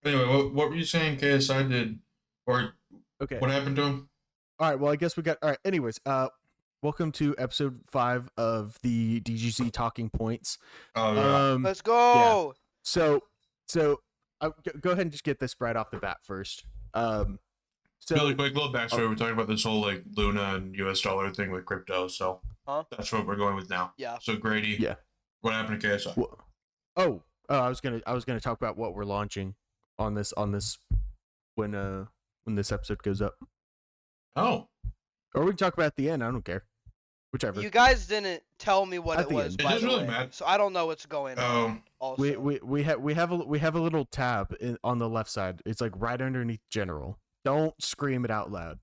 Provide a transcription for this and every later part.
Anyway, what were you saying? KSI did, or Okay. what happened to him? All right. Well, I guess we got. All right. Anyways, welcome to episode 5 of the DGZ Talking Points. Oh yeah. Let's Yeah. go. So, go ahead and just get this right off the bat first. So Really quick, little backstory. We're talking about this whole like Luna and US dollar thing with crypto, so Huh? that's what we're going with now. Yeah. So Grady, Yeah. what happened to KSI? I was gonna talk about what we're launching on this when this episode goes up, Oh, or we can talk about it at the end. I don't care, whichever. You guys didn't tell me what At it the was, end. It by doesn't the really way. matter. So I don't know what's going on. Also, We have a little tab on the left side. It's like right underneath general. Don't scream it out loud.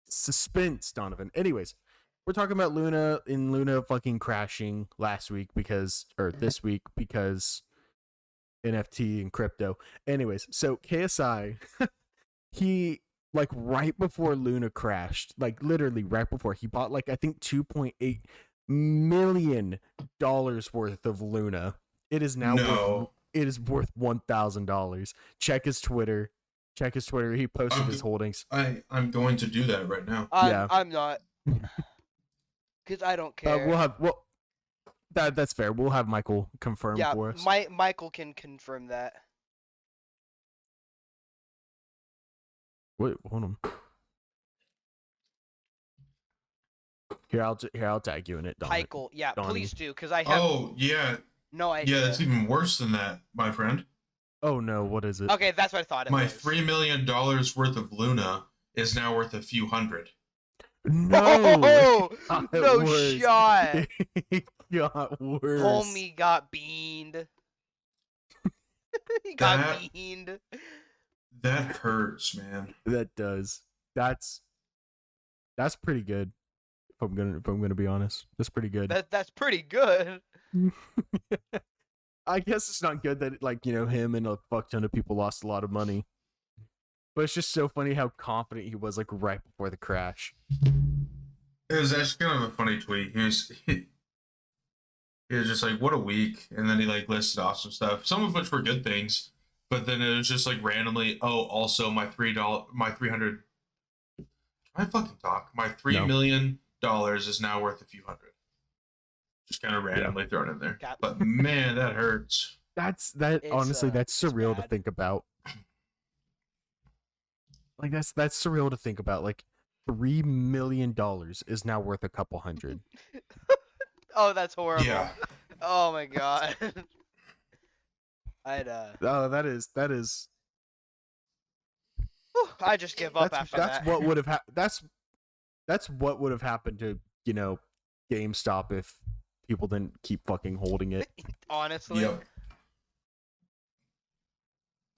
Suspense, Donovan. Anyways, we're talking about Luna fucking crashing last week this week because NFT and crypto. Anyways, so KSI, he like right before Luna crashed, like literally right before, he bought like I think $2.8 million worth of Luna. It is now worth $1,000. Check his Twitter. He posted his holdings. I'm going to do that right now. I'm not, because I don't care. That's fair. We'll have Michael confirm for us. Michael can confirm that. Wait, hold on. Here, I'll tag you in it, Don. Michael, yeah, Donnie. please do, because I have Oh yeah, no idea. yeah. That's even worse than that, my friend. Oh no, what is it? Okay, that's what I thought it My was. $3 million worth of Luna is now worth a few hundred. No, Oh, no shot. It got worse. Homie got beaned. He got beaned. That hurts, man. That does. That's pretty good. If I'm gonna be honest, that's pretty good. That's pretty good. I guess it's not good that him and a fuck ton of people lost a lot of money. But it's just so funny how confident he was like right before the crash. It was actually kind of a funny tweet. He was just like, "What a week," and then he like listed off some stuff, some of which were good things, but then it was just like randomly. Oh, also my $300. I fucking talk. My $3 million is now worth a few hundred. Just kind of randomly thrown in there. But man, that hurts. Honestly, that's surreal to think about. Like that's surreal to think about. Like $3 million is now worth a couple hundred. Oh, that's horrible. Yeah. Oh my god. Oh, that is. Whew, I just give up after that. That's what would have That's what would have happened to GameStop if people didn't keep fucking holding it. Honestly. Yep.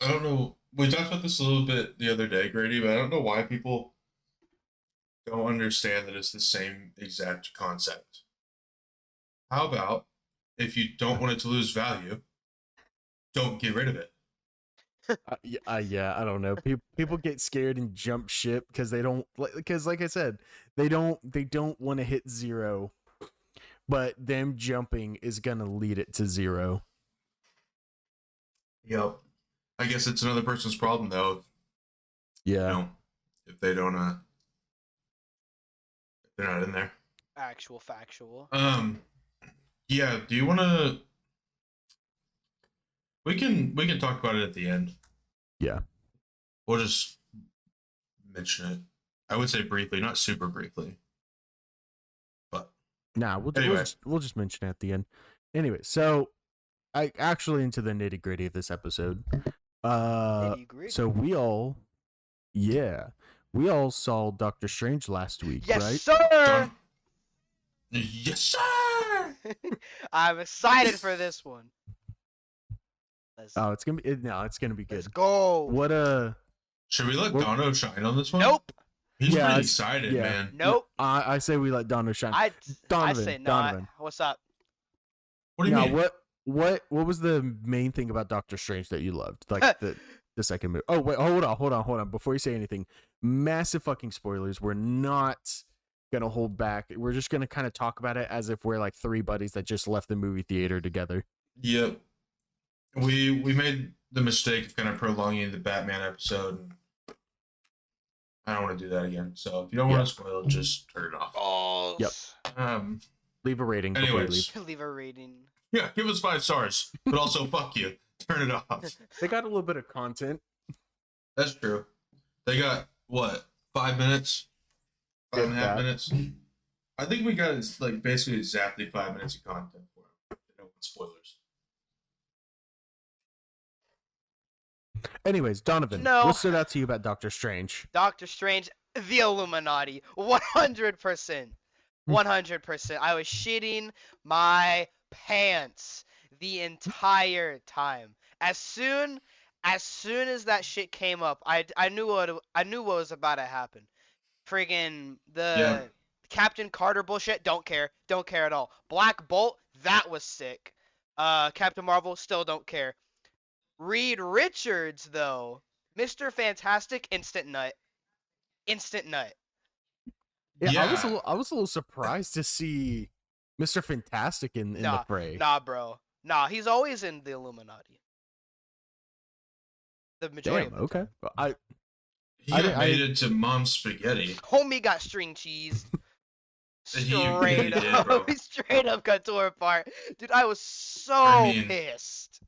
I don't know. We talked about this a little bit the other day, Grady, but I don't know why people don't understand that it's the same exact concept. How about if you don't want it to lose value, don't get rid of it? Yeah, I don't know. People get scared and jump ship because they don't like I said, they don't want to hit zero, but them jumping is gonna lead it to zero. Yep. I guess it's another person's problem though. Yeah. If they don't if they're not in there. Factual. Yeah, do you wanna we can talk about it at the end. Yeah. We'll just mention it. I would say briefly, not super briefly. But nah, we'll just mention it at the end. Anyway, so I actually into the nitty-gritty of this episode. So we all saw Doctor Strange last week, yes, right? Sir! Yes, sir! I'm excited for this one. It's gonna be good. Let's go. What should we let Dono shine on this one? Nope. He's pretty excited, man. Nope. I say we let Dono shine. I Donovan, say not. Donovan. What's up? What do you mean? What was the main thing about Doctor Strange that you loved? Like the second movie. Oh wait, hold on. Before you say anything, massive fucking spoilers. We're not gonna hold back. We're just gonna kind of talk about it as if we're like three buddies that just left the movie theater together. Yep. we made the mistake of kind of prolonging the Batman episode. And I don't want to do that again. So if you don't want to spoil it, just turn it off. Balls. Um. Leave a rating before you leave. Anyways, Leave a rating. yeah, give us 5 stars, but also fuck you. Turn it off. They got a little bit of content. That's true. They got what? 5 minutes? 5.5 minutes? I think we got like basically exactly 5 minutes of content for them. They don't want spoilers. Anyways, Donovan, No. what stood out to you about Doctor Strange? Doctor Strange, the Illuminati, 100%. 100%. I was shitting my pants the entire time. As soon as that shit came up, I knew what was about to happen. Friggin' the Captain Carter bullshit, don't care at all. Black Bolt, that was sick. Captain Marvel, still don't care. Reed Richards though, Mr. Fantastic, instant nut. Yeah, I was a little surprised to see Mr. Fantastic in the fray. Nah, bro. Nah, he's always in the Illuminati. The majority. Damn, okay. He made it to Mom's Spaghetti. Homie got string cheese. He really did, bro. He straight up got tore apart. Dude, I was so pissed.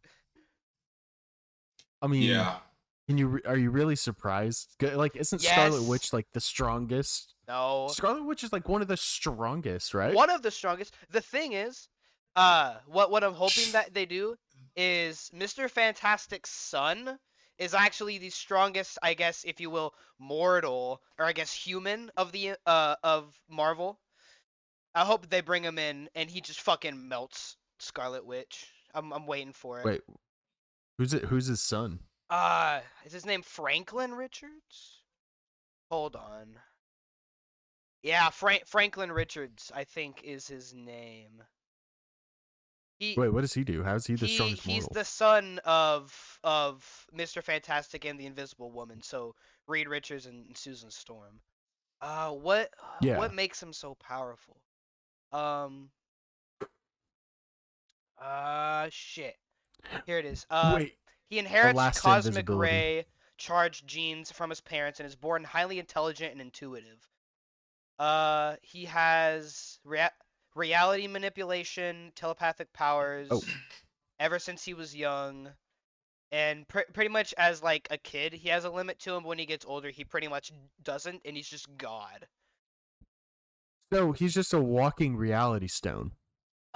I mean, yeah. Are you really surprised? Like, isn't Scarlet Witch like the strongest? No. Scarlet Witch is like one of the strongest, right? One of the strongest. The thing is, what I'm hoping that they do is Mr. Fantastic's son is actually the strongest, I guess, if you will, mortal, or I guess human of the of Marvel. I hope they bring him in and he just fucking melts Scarlet Witch. I'm waiting for it. Wait, who's his son? Is his name Franklin Richards? Hold on. Yeah, Franklin Richards, I think, is his name. Wait, what does he do? How is he the strongest mortal? He's the son of Mr. Fantastic and the Invisible Woman, so Reed Richards and Susan Storm. What makes him so powerful? Shit. Here it is. Wait. He inherits cosmic ray charged genes from his parents and is born highly intelligent and intuitive. He has reality manipulation, telepathic powers ever since he was young. And pretty much as like a kid, he has a limit to him. When he gets older, he pretty much doesn't, and he's just God. So he's just a walking reality stone.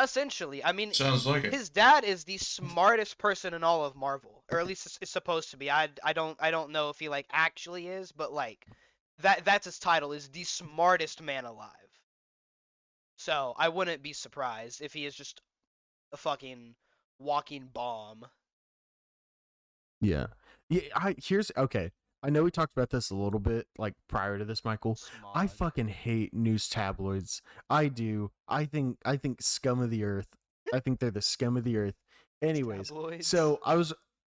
Essentially, I mean, sounds like it. His dad is the smartest person in all of Marvel, or at least it's supposed to be. I don't know if he like actually is, but like that's his title, is the smartest man alive. So I wouldn't be surprised if he is just a fucking walking bomb. Yeah. Okay. I know we talked about this a little bit, like, prior to this, Michael. Smog. I fucking hate news tabloids. I do. I think scum of the earth. I think they're the scum of the earth. Anyways, Tabloids. so I was,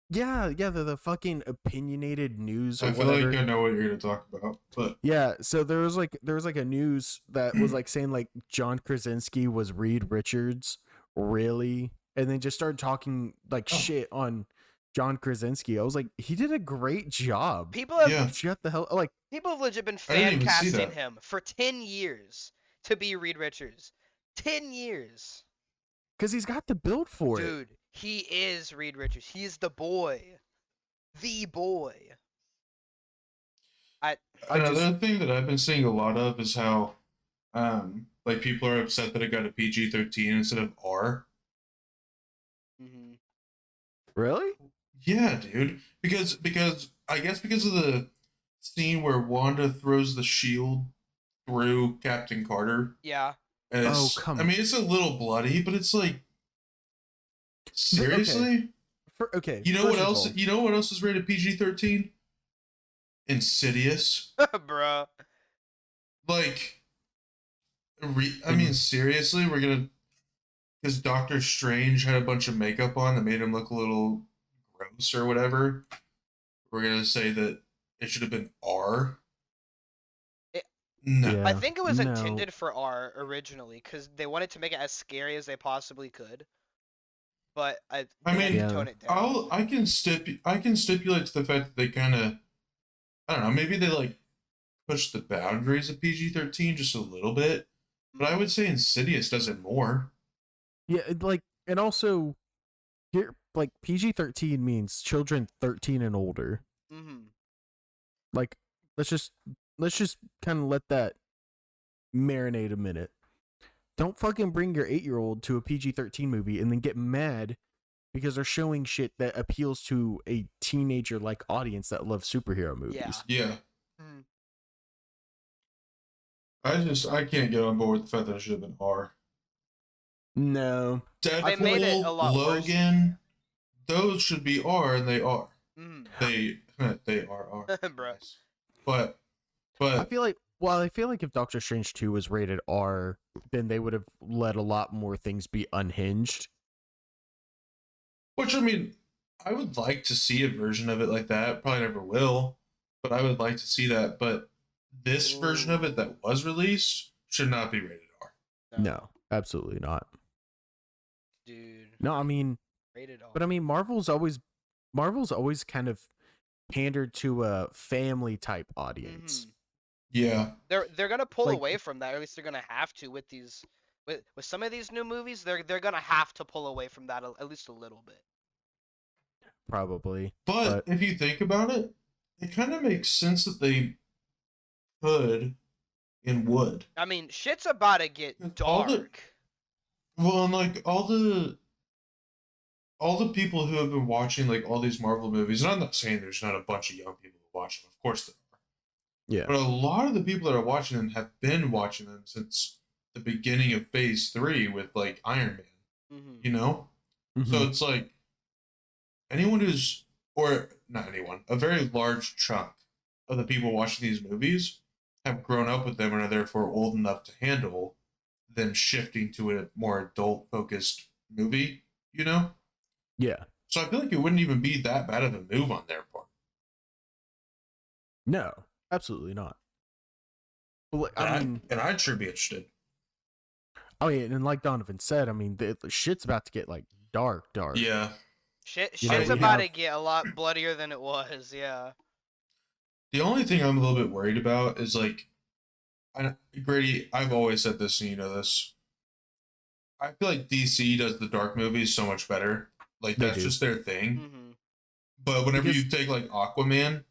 they're the fucking opinionated news or I feel whatever. like I know what you're gonna talk about, but yeah. So there was like a news that was like saying like John Krasinski was Reed Richards, really, and then just started talking like shit on John Krasinski. I was like, he did a great job. People have shut the hell like. People have legit been I didn't fan even see casting that. him for 10 years to be Reed Richards. 10 years. Because he's got the build for it. Dude, he is Reed Richards. He is the boy. The boy. Another thing that I've been seeing a lot of is how like people are upset that it got a PG-13 instead of R. Mm-hmm. Really? Yeah, dude. Because I guess because of the scene where Wanda throws the shield through Captain Carter. Yeah. And come I mean, it's a little bloody, but it's like, seriously? Okay. You know what else? You know what else is rated PG-13? Insidious. Bruh. Like, I mean, seriously, we're gonna, because Doctor Strange had a bunch of makeup on that made him look a little gross or whatever. We're gonna say that it should have been R. No. I think it was intended for R originally, because they wanted to make it as scary as they possibly could. but I they had mean, to tone it down. I can stipulate to the fact that they kind of, I don't know, maybe they like push the boundaries of PG-13 just a little bit, but I would say Insidious does it more. Yeah, like, and also here, like PG-13 means children 13 and older. Mm-hmm. Like, let's just kind of let that marinate a minute. Don't fucking bring your 8-year-old to a PG-13 movie and then get mad because they're showing shit that appeals to a teenager like audience that loves superhero movies. Yeah. Mm. I can't get on board with the fact that it should have been R. No. They made it a Deadpool, lot worse. Logan, those should be R, and they are. Mm. They are R. Bro. Nice. But I feel like if Doctor Strange 2 was rated R, then they would have let a lot more things be unhinged. which I mean, I would like to see a version of it like that. Probably never will, but I would like to see that. But this version of it that was released should not be rated R. No, absolutely not. Dude. No, I mean, Rated R. but I mean, Marvel's always kind of pandered to a family type audience. Mhm. Yeah. They're gonna pull Like- away from that, or at least they're gonna have to with these with some of these new movies. They're gonna have to pull away from that at least a little bit. Probably. But if you think about it, it kind of makes sense that they could and would. I mean, shit's about to get All the- dark. Well, and like all the people who have been watching like all these Marvel movies, and I'm not saying there's not a bunch of young people who watch them. Of course there are. Yeah. But a lot of the people that are watching them have been watching them since the beginning of Phase 3 with like Iron Man. Mm-hmm. You know? So it's like anyone who's, or not anyone, a very large chunk of the people watching these movies have grown up with them and are therefore old enough to handle them shifting to a more adult focused movie, you know? Yeah. So I feel like it wouldn't even be that bad of a move on their part. No, absolutely not. Well, I mean, and I'd sure be interested. oh yeah, and like Donovan said, I mean, the shit's about to get like dark. Yeah. Shit's You know, we about to have- get a lot bloodier than it was. Yeah. The only thing I'm a little bit worried about is like, Grady, I've always said this and you know this. I feel like DC does the dark movies so much better. Like, They that's do. just their thing. Mm-hmm. But whenever Because- you take like Aquaman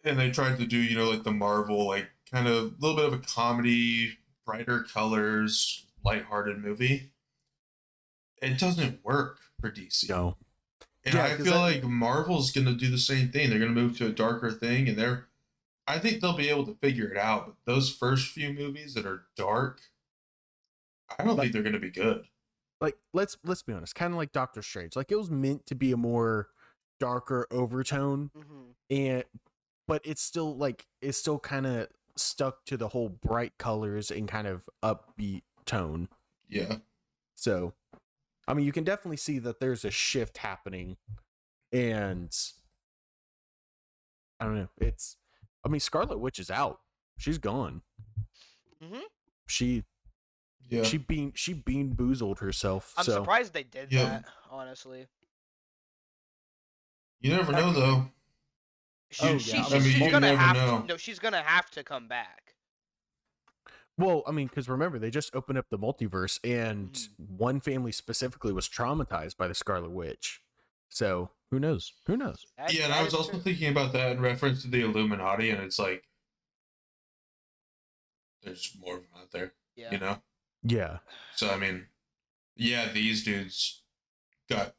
and they tried to do, you know, like the Marvel, like kind of a little bit of a comedy, brighter colors, lighthearted movie, it doesn't work for DC. No. And Yeah, I 'cause feel like Marvel's going to do the same thing. They're going to move to a darker thing, and I think they'll be able to figure it out. But those first few movies that are dark, I don't think they're going to be good. Like let's be honest, kind of like Doctor Strange. Like it was meant to be a more darker overtone, Mm-hmm. but it's still kind of stuck to the whole bright colors and kind of upbeat tone. Yeah. So, I mean, you can definitely see that there's a shift happening, and I don't know. Scarlet Witch is out. She's gone. Mm-hmm. She Yeah. she bean boozled herself. I'm so surprised they did Yeah. that. Honestly. You never know, though. She's you gonna never have know. to. No, she's gonna have to come back. well, I mean, because remember they just opened up the multiverse, and Mhm. one family specifically was traumatized by the Scarlet Witch. So who knows? Who knows? Yeah, and I was also thinking about that in reference to the Illuminati, and it's like, there's more of them out there, Yeah. you know? Yeah. So, I mean, yeah, these dudes got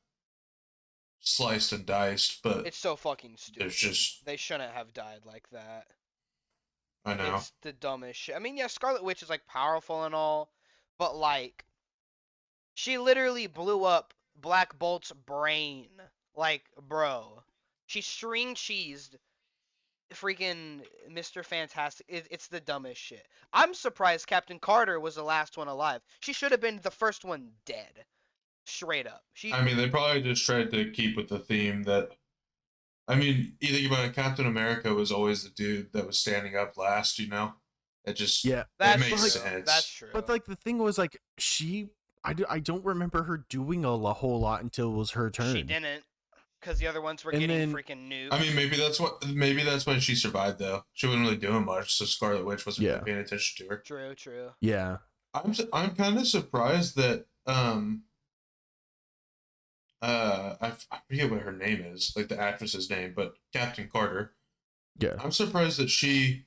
sliced and diced, but It's so fucking stupid. there's just, They shouldn't have died like that. I know. It's the dumbest shit. I mean, yeah, Scarlet Witch is like powerful and all, but like, she literally blew up Black Bolt's brain. Like, bro, she string cheesed freaking Mr. Fantastic. It's the dumbest shit. I'm surprised Captain Carter was the last one alive. She should have been the first one dead. Straight up. I mean, they probably just tried to keep with the theme that, I mean, you think about it, Captain America was always the dude that was standing up last, you know? It just, Yeah. that makes true. sense. That's true. But like the thing was like I don't remember her doing a whole lot until it was her turn. She didn't, because the other ones were And getting then- freaking nuked. I mean, maybe that's why she survived though. She wasn't really doing much, so Scarlet Witch wasn't really paying attention to her. True. Yeah. I'm kind of surprised that I forget what her name is, like the actress's name, but Captain Carter. Yeah. I'm surprised that she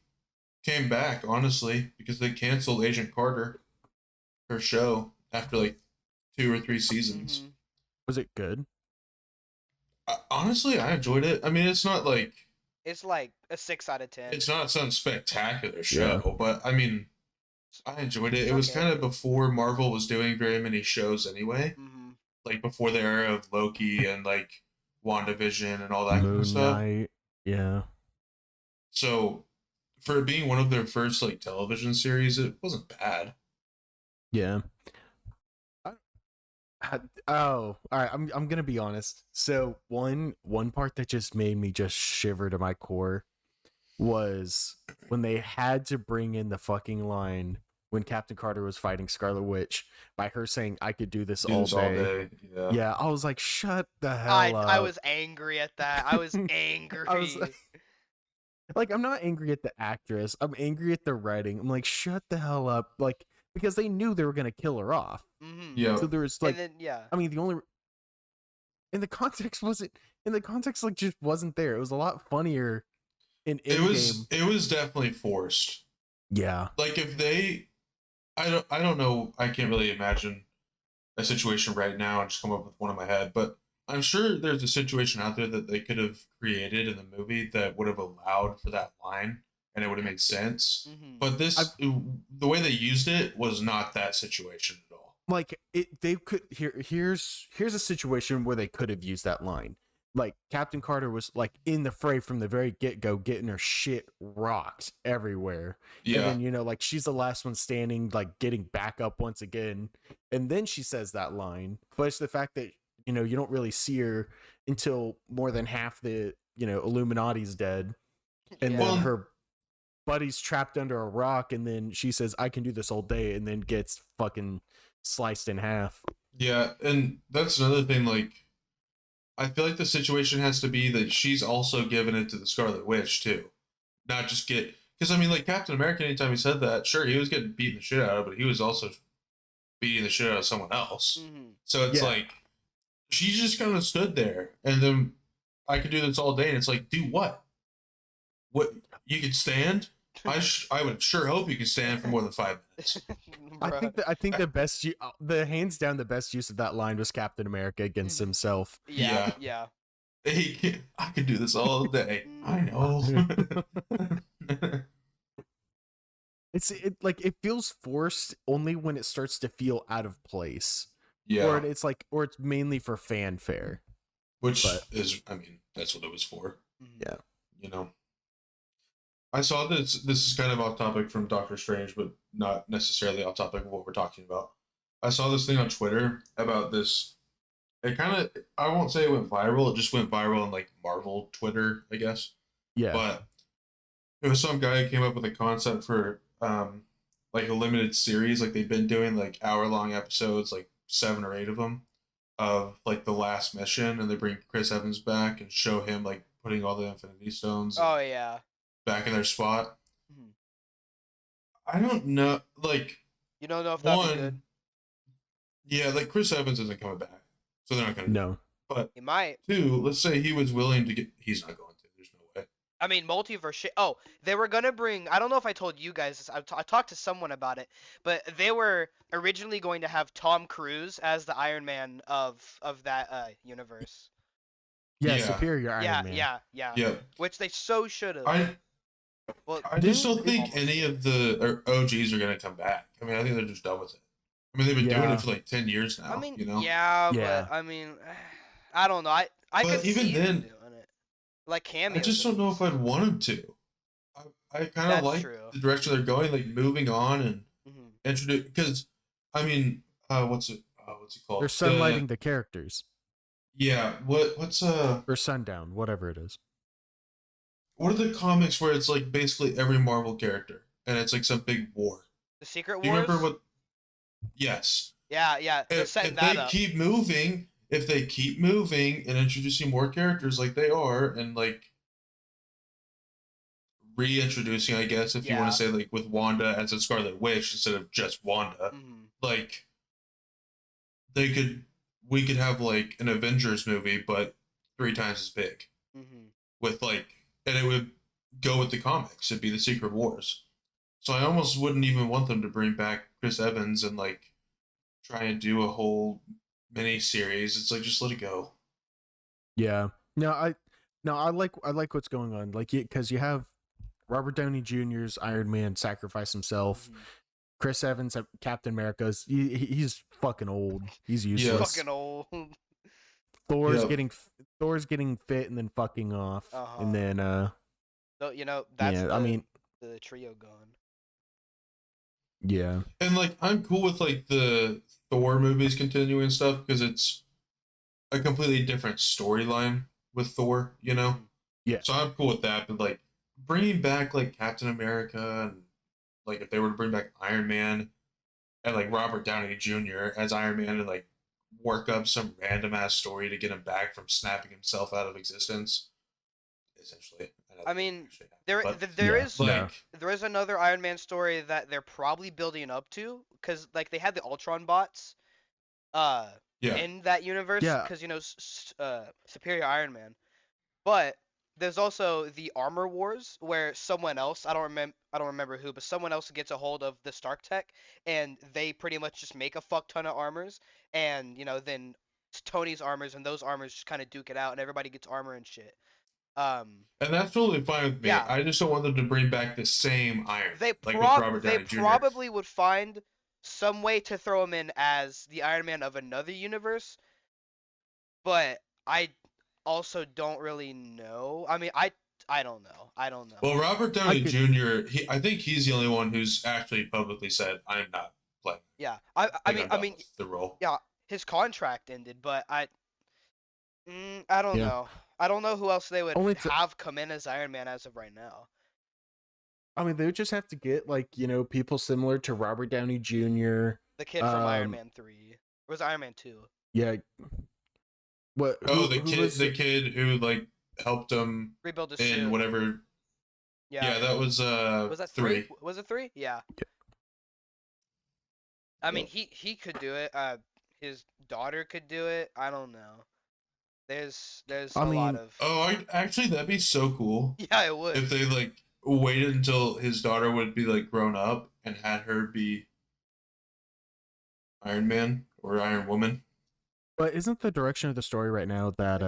came back, honestly, because they canceled Agent Carter, her show, after like 2 or 3 seasons. Mhm. Was it good? Honestly, I enjoyed it. I mean, it's not like It's like a 6 out of 10. it's not some spectacular show, but I mean, I enjoyed it. It's It was okay. kind of before Marvel was doing very many shows anyway. Mhm. Like before the era of Loki and like WandaVision and all that kind Moon of stuff. Knight. Yeah. So for it being one of their first like television series, it wasn't bad. Yeah. All right. I'm gonna be honest. So one part that just made me just shiver to my core was when they had to bring in the fucking line when Captain Carter was fighting Scarlet Witch by her saying, "I could do this, all day." Yeah. Yeah, I was like, "Shut the hell up!" I was angry at that. I was angry. I was like, I'm not angry at the actress. I'm angry at the writing. I'm like, shut the hell up. Like, because they knew they were gonna kill her off. Mhm. Yeah. So there was like, And then, yeah. I mean, the only in the context like just wasn't there. It was a lot funnier in It Endgame. it was definitely forced. Yeah. Like if they I don't know, I can't really imagine a situation right now and just come up with one in my head, but I'm sure there's a situation out there that they could have created in the movie that would have allowed for that line and it would have made sense. Mhm. But the way they used it was not that situation at all. Like they could here's a situation where they could have used that line. Like Captain Carter was like in the fray from the very get-go, getting her shit rocked everywhere. Yeah. And then, like she's the last one standing, like getting back up once again. And then she says that line. But it's the fact that, you don't really see her until more than half the, Illuminati's dead. And Yeah. then her buddy's trapped under a rock. And then she says, "I can do this all day." And then gets fucking sliced in half. Yeah, and that's another thing, like I feel like the situation has to be that she's also giving it to the Scarlet Witch too. Not just because I mean, like Captain America, anytime he said that, sure, he was getting beaten the shit out of, but he was also beating the shit out of someone else. Mhm. So it's Yeah. like she just kind of stood there, and then I could do this all day, and it's like, do what? What you could stand? I would sure hope you could stand for more than 5 minutes. I think the hands down the best use of that line was Captain America against Mhm. himself. Yeah. I could do this all day. I know. It feels forced only when it starts to feel out of place. Yeah. Or it's mainly for fanfare. Which But- is, I mean, that's what it was for. Mhm. Yeah. You know, I saw this. This is kind of off topic from Doctor Strange, but not necessarily off topic of what we're talking about. I saw this thing on Twitter about this. It kind of, I won't say it went viral. It just went viral on like Marvel Twitter, I guess. Yeah. But it was some guy who came up with a concept for like a limited series. Like they've been doing like hour-long episodes, like 7 or 8 of them, of like the last mission, and they bring Chris Evans back and show him like putting all the Infinity Stones Oh yeah. back in their spot. Mhm. I don't know, like You don't know if that'd be one, good. yeah, like Chris Evans isn't coming back, so they're not gonna. No. But He might. 2, let's say he was willing to get. He's not going to. There's no way. I mean, multiverse shit. Oh, they were gonna bring. I don't know if I told you guys this. I talked to someone about it, but they were originally going to have Tom Cruise as the Iron Man of that universe. Yeah, Yeah. Superior Iron Yeah, Man. yeah. Yeah, Which they so should have. Well, I just don't Didn't- think almost any of the OGs are gonna come back. I mean, I think they're just done with it. I mean, they've been doing Yeah. it for like 10 years now. I mean, you know. yeah, Yeah. but I mean, I don't know. I But could even see him then, doing it, like I cameos. just don't know if I'd want him to. I kind of That's like true. the direction they're going, like moving on and Hmm. introduce. Because I mean, what's it called? They're sunlighting the characters. Yeah. What's Or sundown, whatever it is. what are the comics where it's like basically every Marvel character and it's like some big war? The Secret Do you Wars. remember what? Yes. Yeah. They're setting that up. If they keep moving and introducing more characters like they are, and like reintroducing, I guess, if you want to say, like with Wanda as a Scarlet Witch instead of just Wanda, like we could have like an Avengers movie, but 3 times as big, with like, and it would go with the comics. It'd be the Secret Wars. So I almost wouldn't even want them to bring back Chris Evans and like try and do a whole mini series. It's like, just let it go. Yeah. I like what's going on. Like, because you have Robert Downey Jr.'s Iron Man sacrifice himself. Chris Evans, Captain America's. He's fucking old. He's useless. Fucking old. Thor's getting fit and then fucking off, and then So, that's the trio gone. Yeah. And like, I'm cool with like the Thor movies continuing and stuff because it's a completely different storyline with Thor, Yeah. So I'm cool with that. But like bringing back like Captain America, and like if they were to bring back Iron Man and like Robert Downey Jr. as Iron Man and like work up some random ass story to get him back from snapping himself out of existence, essentially. I mean, there is another Iron Man story that they're probably building up to, because like they had the Ultron bots in that universe, because Superior Iron Man, but there's also the Armor Wars where someone else, I don't remember who, but someone else gets a hold of the Stark tech and they pretty much just make a fuck ton of armors, and then Tony's armors and those armors just kind of duke it out and everybody gets armor and shit. And that's totally fine with me. Yeah. I just don't want them to bring back the same Iron. They probably would find some way to throw him in as the Iron Man of another universe, but I also don't really know. I mean, I don't know. Well, Robert Downey Jr. I think he's the only one who's actually publicly said, "I'm not playing." Yeah, I mean, the role. Yeah, his contract ended, but I don't know. I don't know who else they would have come in as Iron Man as of right now. I mean, they would just have to get like people similar to Robert Downey Jr. The kid from Iron Man 3. Or was it Iron Man 2? Yeah. What? The kid who like helped him rebuild his in suit. Whatever. Yeah, that was that 3? Was it 3? Yeah. I mean, he could do it. His daughter could do it. I don't know. There's a lot of. Oh, actually, that'd be so cool. Yeah, it would. If they like waited until his daughter would be like grown up and had her be Iron Man or Iron Woman. But isn't the direction of the story right now that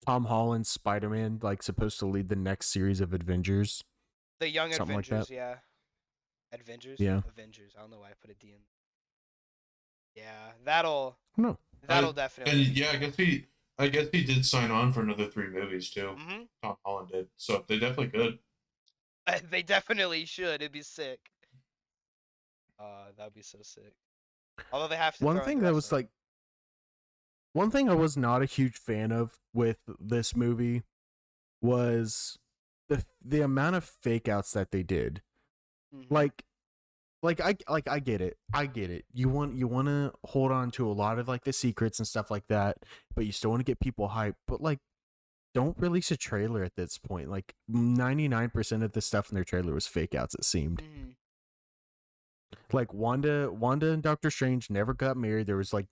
Tom Holland's Spider-Man like supposed to lead the next series of Avengers? The Young Something Avengers, like that? yeah. Avengers? Yeah. Avengers. I don't know why I put a D in. Yeah, that'll definitely. And yeah, I guess he did sign on for another 3 movies too. Tom Holland did, so they definitely could. They definitely should. It'd be sick. That'd be so sick. Although they have to. One thing I was not a huge fan of with this movie was the amount of fake outs that they did. Like I get it. You want to hold on to a lot of like the secrets and stuff like that, but you still want to get people hyped. But like, don't release a trailer at this point. Like 99% of the stuff in their trailer was fake outs. It seemed. Like Wanda and Doctor Strange never got married. There was like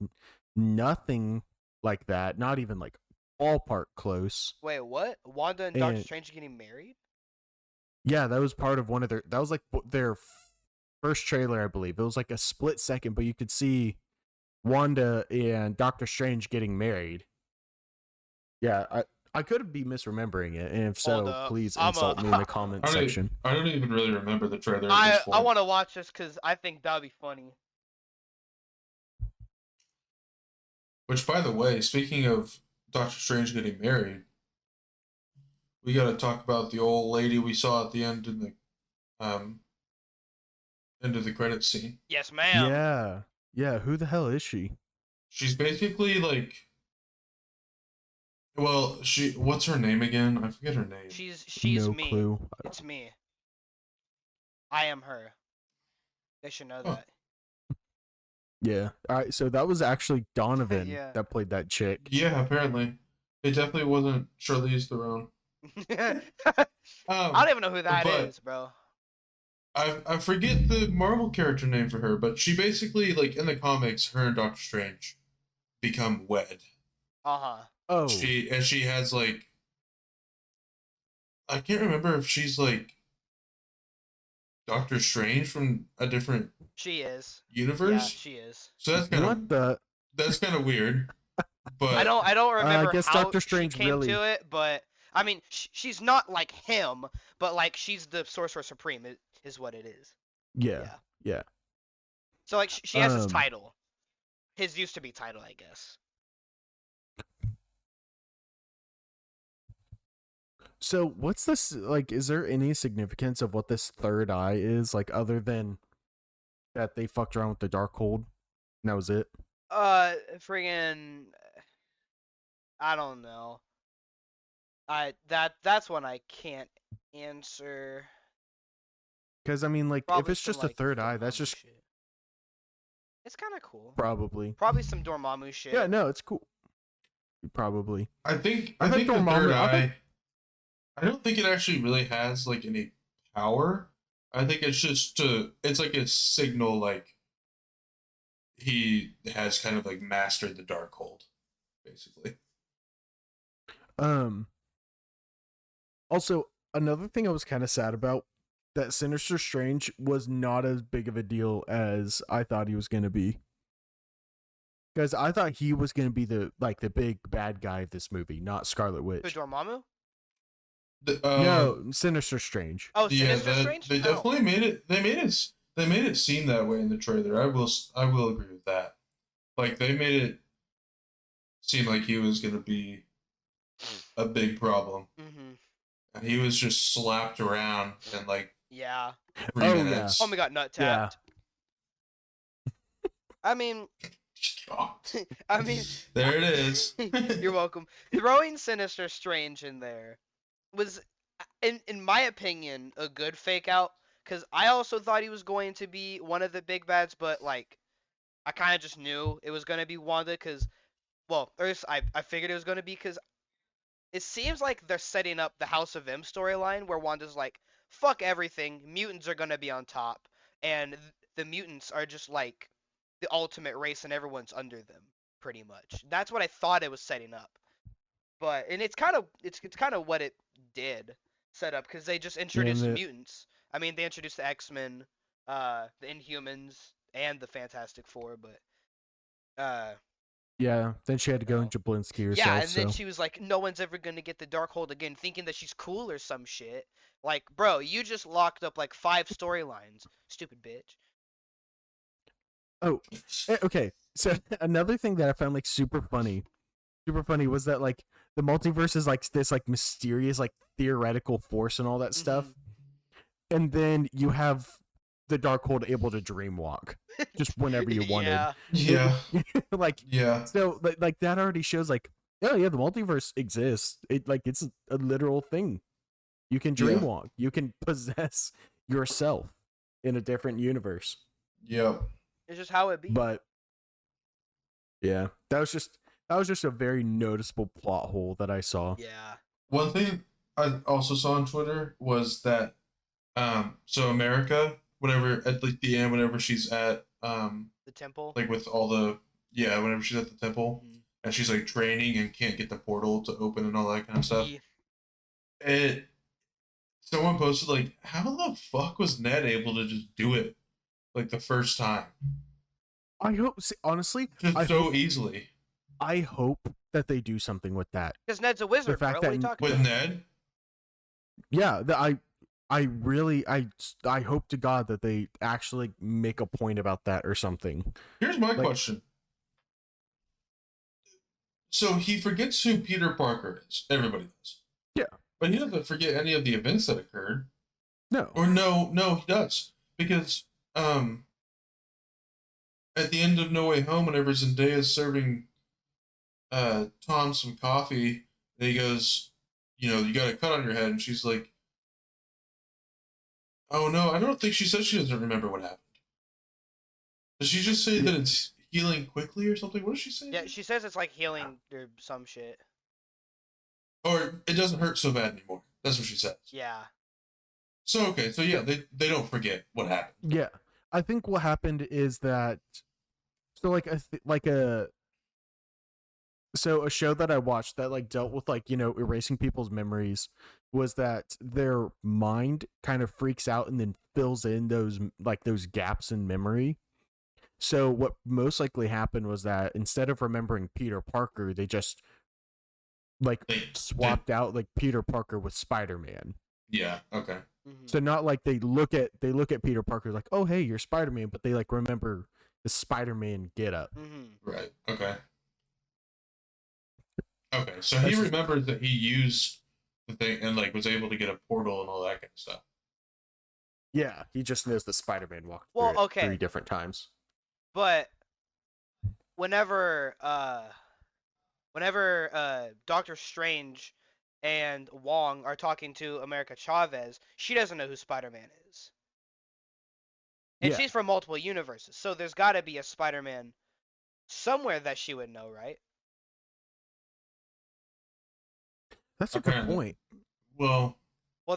nothing like that. Not even like ballpark close. Wait, what? Wanda and Doctor Strange getting married? Yeah, that was part of one of their. That was like their first trailer, I believe. It was like a split second, but you could see Wanda and Doctor Strange getting married. Yeah, I could be misremembering it, and if so, please insult me in the comment section. I don't even really remember the trailer. I want to watch this because I think that'd be funny. Which, by the way, speaking of Doctor Strange getting married, we got to talk about the old lady we saw at the end in the end of the credits scene. Yes, ma'am. Yeah. Who the hell is she? She's basically like. Well, what's her name again? I forget her name. She's no me. Clue. It's me. I am her. They should know that. Yeah. All right. So that was actually Donovan Yeah. that played that chick. Yeah, apparently. It definitely wasn't Charlize Theron. I don't even know who that but is, bro. I forget the Marvel character name for her, but she basically, like, in the comics, her and Doctor Strange become wed. Uh-huh. Oh. She has, like, I can't remember if she's, like, Doctor Strange from a different She is. universe. Yeah, she is. So that's kind What the? that's kind of weird. But I don't remember guess how Doctor Strange she came really- to it, but I mean, she's not like him, but like she's the Sorcerer Supreme is what it is. Yeah. Yeah. So like she has his Um, title. His used to be title, I guess. So what's this like? Is there any significance of what this third eye is, like, other than that they fucked around with the Darkhold? And that was it. Friggin', I don't know. That's one I can't answer. Because I mean, like, if Probably it's some, just a like, third eye, that's Dormammu just shit. It's kind of cool. probably. Probably some Dormammu shit. Yeah. No, it's cool. Probably. I think I think the Dormammu- third I eye. think- I don't think it actually really has, like, any power. I think it's just it's like a signal, like, he has kind of, like, mastered the Darkhold, basically. Also, another thing I was kind of sad about, that Sinister Strange was not as big of a deal as I thought he was going to be. Because I thought he was going to be the big bad guy of this movie, not Scarlet Who, Witch. Dormammu? No, Sinister Strange. Oh, Yeah, Sinister Strange? they Oh. definitely made it. They made it seem that way in the trailer. I will agree with that. Like, they made it seem like he was gonna be a big problem, Mm-hmm. and he was just slapped around in, like, Yeah. 3 Oh, yeah. minutes. Oh my god, nut Yeah. tapped. I mean, God. I mean, There it is. you're welcome. Throwing Sinister Strange in there was, in my opinion, a good fake out. Because I also thought he was going to be one of the big bads, but like, I kind of just knew it was going to be Wanda. Because, well, first I figured it was going to be because it seems like they're setting up the House of M storyline where Wanda's like, fuck everything, mutants are going to be on top, and the mutants are just like the ultimate race and everyone's under them, pretty much. That's what I thought it was setting up. But and it's kind of what it did set up, because they just introduced mutants. I mean, they introduced the X-Men, the Inhumans, and the Fantastic Four, but Yeah, then she had to go No. into Blinsky herself. yeah, and then so. she was like, no one's ever gonna get the Darkhold again, thinking that she's cool or some shit. Like, bro, you just locked up like 5 storylines, stupid bitch. Oh, okay. So another thing that I found like super funny was that like the multiverse is like this like mysterious like theoretical force and all that stuff, and then you have the Darkhold able to dream walk just whenever you wanted. Yeah. Yeah. Like, Yeah. so like that already shows like, oh yeah, the multiverse exists. It's a literal thing. You can dream Yeah. walk. You can possess yourself in a different universe. Yep. It's just how it be. But yeah, that was just a very noticeable plot hole that I saw. Yeah. One thing I also saw on Twitter was that, so America, whenever at like the end, whenever she's at, The temple. like with all the, whenever she's at the temple Mhm. and she's like training and can't get the portal to open and all that kind of stuff. Yeah. Someone posted like, how the fuck was Ned able to just do it like the first time? I hope, honestly, Just easily. I hope that they do something with that. Because Ned's a wizard, bro. fact What are you that talking With about? Ned? Yeah, I really I hope to God that they actually make a point about that or something. Here's my Like- question. So he forgets who Peter Parker is. Everybody does. Yeah. But he doesn't forget any of the events that occurred. No. Or no, he does. Because at the end of No Way Home, whenever Zendaya's serving Tom some coffee, and he goes, you got a cut on your head, and she's like, oh no, I don't think she said she doesn't remember what happened. Does she just say that healing quickly or something. What does she say? Yeah, she says it's like healing or some shit. Or it doesn't hurt so bad anymore. That's what she says. Yeah. So okay, so yeah, they don't forget what happened. Yeah, I think what happened is that, so like a show that I watched that like dealt with like erasing people's memories was that their mind kind of freaks out and then fills in those gaps in memory. So what most likely happened was that instead of remembering Peter Parker, they just like swapped out like Peter Parker with Spider-Man. Yeah. Okay. Mm-hmm. So not like they look at Peter Parker like, oh hey, you're Spider-Man, but they like remember the Spider-Man get up. Mm-hmm. Right. Okay. Okay. So he remembers that he used the thing and like was able to get a portal and all that kind of stuff. Yeah, he just knows that Spider-Man walked Well, through it okay. 3 different times. But whenever Doctor Strange and Wong are talking to America Chavez, she doesn't know who Spider-Man is. And Yeah. she's from multiple universes, so there's got to be a Spider-Man somewhere that she would know, right? That's a good point. Well,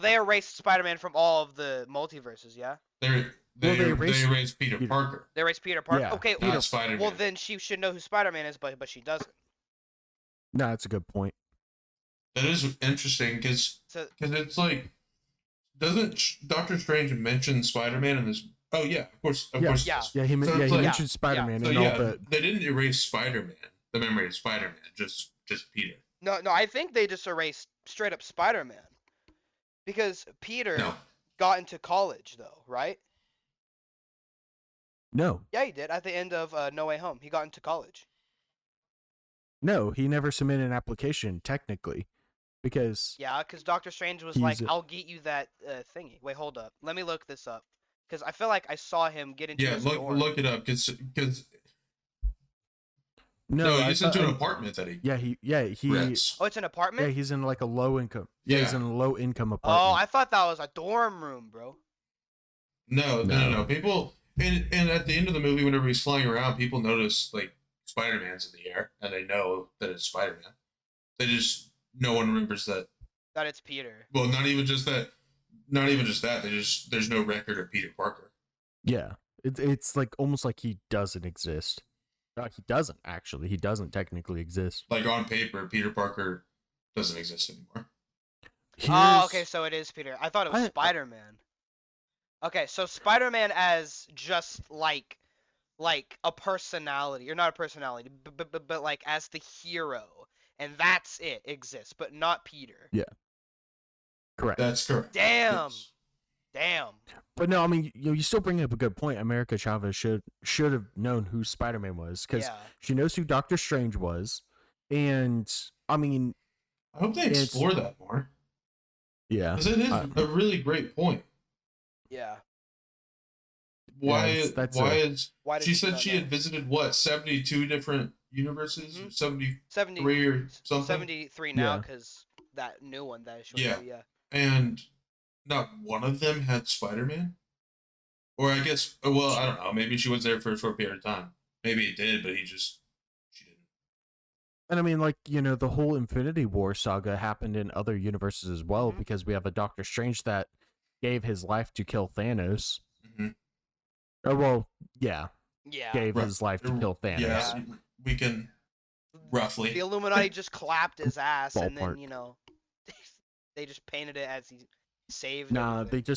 they erased Spider-Man from all of the multiverses, yeah? They erased Peter Parker. They erased Peter Parker? Yeah, okay, not Spider-Man. well then she should know who Spider-Man is, but she doesn't. No, that's a good point. That is interesting because it's like, doesn't Doctor Strange mention Spider-Man in this? Oh yeah, of course. Yeah. He mentioned Spider-Man So and all the. they didn't erase Spider-Man, the memory of Spider-Man, just Peter. No, I think they just erased straight up Spider-Man. Because Peter got into college, though, right? No. Yeah, he did. At the end of No Way Home, he got into college. No, he never submitted an application, technically. Because... Yeah, because Doctor Strange was like, I'll get you that thingy. Wait, hold up. Let me look this up. Because I feel like I saw him get into his dorm. Look it up, because... No, he's into an apartment that he... he rents. Oh, it's an apartment? Yeah, he's in like a low income... Yeah, he's in a low income Oh, apartment. I thought that was a dorm room, bro. No. People... And at the end of the movie, whenever he's flying around, people notice, like, Spider-Man's in the air, and they know that it's Spider-Man. No one remembers that it's Peter. Well, not even just that. There's no record of Peter Parker. Yeah, it's like almost like he doesn't exist. He doesn't actually. He doesn't technically exist. Like on paper, Peter Parker doesn't exist anymore. Oh, okay, so it is Peter. I thought it was Spider-Man. Okay, so Spider-Man as just like a personality, or not a personality, but like as the hero, and that's it exists, but not Peter. Yeah. Correct. That's correct. Damn. Yes. Damn. But no, I mean, you still bring up a good point. America Chavez should have known who Spider-Man was, because she knows who Doctor Strange was, and I mean, I hope they explore that more. Yeah, because it is a really great point. Yeah. Why she did said she had visited what 72 different universes, 73 or something. 73 now, because that new one that is showing you, and not one of them had Spider-Man. Or I guess, well, I don't know. Maybe she was there for a short period of time. Maybe it did, but she didn't. And I mean, like, the whole Infinity War saga happened in other universes as well, because we have a Doctor Strange that gave his life to kill Thanos. Mm-hmm. Oh, well, yeah. Gave right. his life to kill Thanos. Yeah, we can roughly. The Illuminati just clapped his ass, Ballpark. and then, they just painted it as he saved Nah, everything.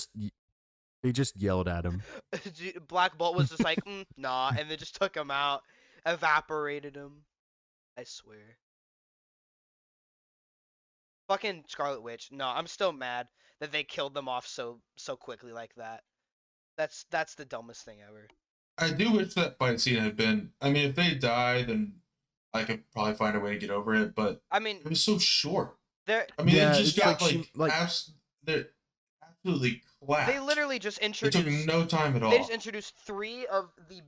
they just yelled at him. Black Bolt was just like, nah, and they just took him out, evaporated him. I swear. Fucking Scarlet Witch. No, I'm still mad that they killed them off so quickly like that. That's the dumbest thing ever. I do wish that fight scene had been. I mean, if they die, then I could probably find a way to get over it. But I mean, it was so short. I mean, it just got they're absolutely clapped. They literally just introduced. It took no time at all. They just introduced 3 of the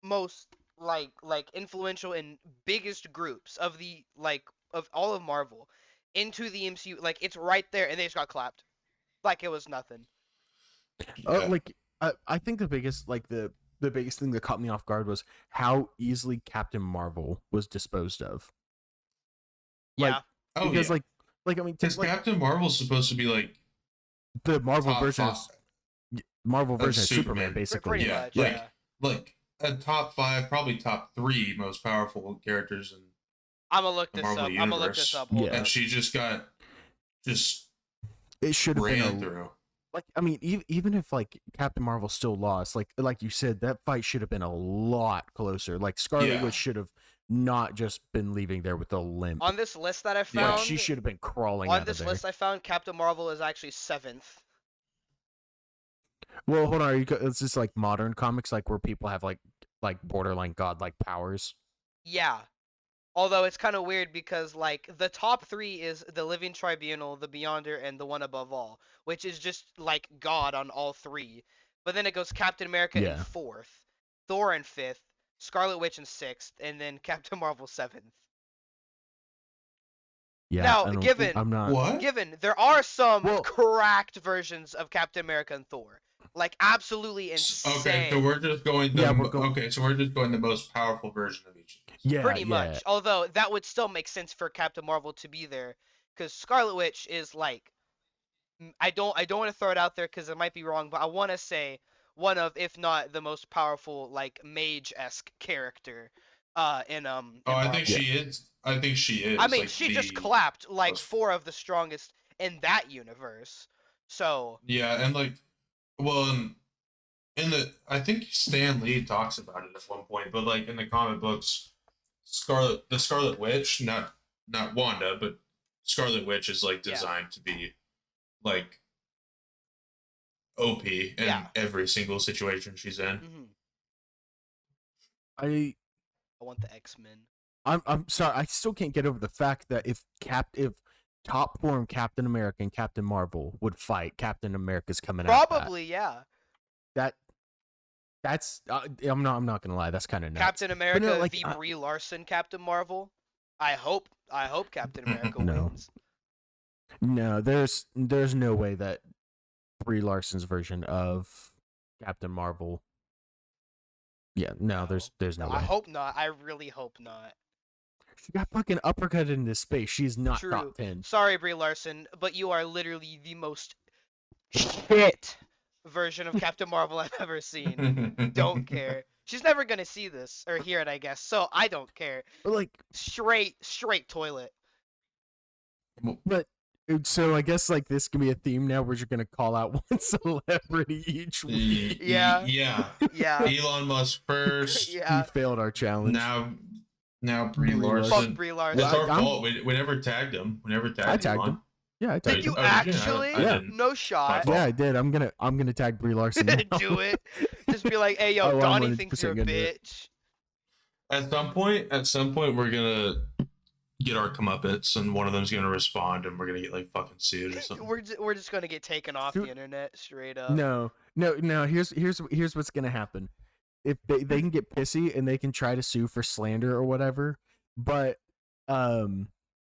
most like influential and biggest groups of the of all of Marvel into the MCU. Like, it's right there, and they just got clapped, like it was nothing. Like I think the biggest, like, the the biggest thing that caught me off guard was how easily Captain Marvel was disposed of. Like, Yeah. Oh, because yeah. like I mean, Because like, Captain Marvel's supposed to be like the Marvel top version five of Superman, Superman. basically. Pretty Yeah, much, like- yeah. like a top 5, probably top 3 most powerful characters in I'm gonna look the this up. Marvel I'm gonna look universe. this up. Hold Yeah. and up. she just got It should have ran been through. like, I mean, even if like Captain Marvel still lost, like you said, that fight should have been a lot closer. Like Scarlet Yeah. Witch should have not just been leaving there with a limp. On this list that I Yeah. found, Like, she should have been crawling on out this of there. list I found, Captain Marvel is actually 7th. Well, hold on. It's just like modern comics, like where people have like borderline godlike powers. Yeah. Although it's kind of weird because like the top 3 is the Living Tribunal, the Beyonder, and the One Above All, which is just like God on all 3. But then it goes Captain America in Yeah. 4th, Thor in 5th, Scarlet Witch in 6th, and then Captain Marvel 7th. Yeah. Now, I don't- given- I'm not. What? Given there are some Well- cracked versions of Captain America and Thor, like absolutely insane. Okay, so we're just going Yeah, we're going- the most powerful version of each of these. Yeah. Pretty yeah. much. Although that would still make sense for Captain Marvel to be there, because Scarlet Witch is like, I don't want to throw it out there because it might be wrong, but I want to say one of, if not the most powerful, like mage-esque character, in Oh, I think Marvel. she is. I think she is. I mean, like, she just the- clapped like most- 4 of the strongest in that universe. So Yeah, and like, well, I think Stan Lee talks about it at one point, but like in the comic books, the Scarlet Witch, not Wanda, but Scarlet Witch is like Yeah. designed to be like OP in Yeah. every single situation she's in. I want the X-Men. I'm sorry. I still can't get over the fact that if top form Captain America and Captain Marvel would fight, Captain America's coming out. Probably, yeah. That's I'm not gonna lie. That's kind of nuts. Captain America like, v Brie Larson, Captain Marvel. I hope Captain America No. wins. No, there's no way that Brie Larson's version of Captain Marvel. Yeah, no, there's no way. I hope not. I really hope not. She got fucking uppercutted into space. She's not True. top 10. Sorry, Brie Larson, but you are literally the most shit version of Captain Marvel I've ever seen. Don't care. She's never gonna see this or hear it, I guess. So I don't care. But like, Straight toilet. but so I guess like this can be a theme now. We're just gonna call out one celebrity each week. Yeah. Yeah. Yeah. Elon Musk first. He Yeah. failed our challenge. Now Brie Brie Larson. Larson. Fuck Brie Larson. It's Well, our I'm- fault. We never tagged him. We never tagged I tagged Elon. him. Yeah, I Did tagged you him. Oh, did you? I actually? didn't. No shot. fault. Yeah, I did. I'm gonna tag Brie Larson. Now. Do it. Just be like, hey, yo, Oh, I'm Donnie thinks 100% you're a gonna do it. bitch. At some point, we're gonna get our comeuppance, and one of them's gonna respond, and we're gonna get like fucking sued or something. We're just gonna get taken off Dude. the internet straight up. No. Here's what's gonna happen. If they can get pissy and they can try to sue for slander or whatever, but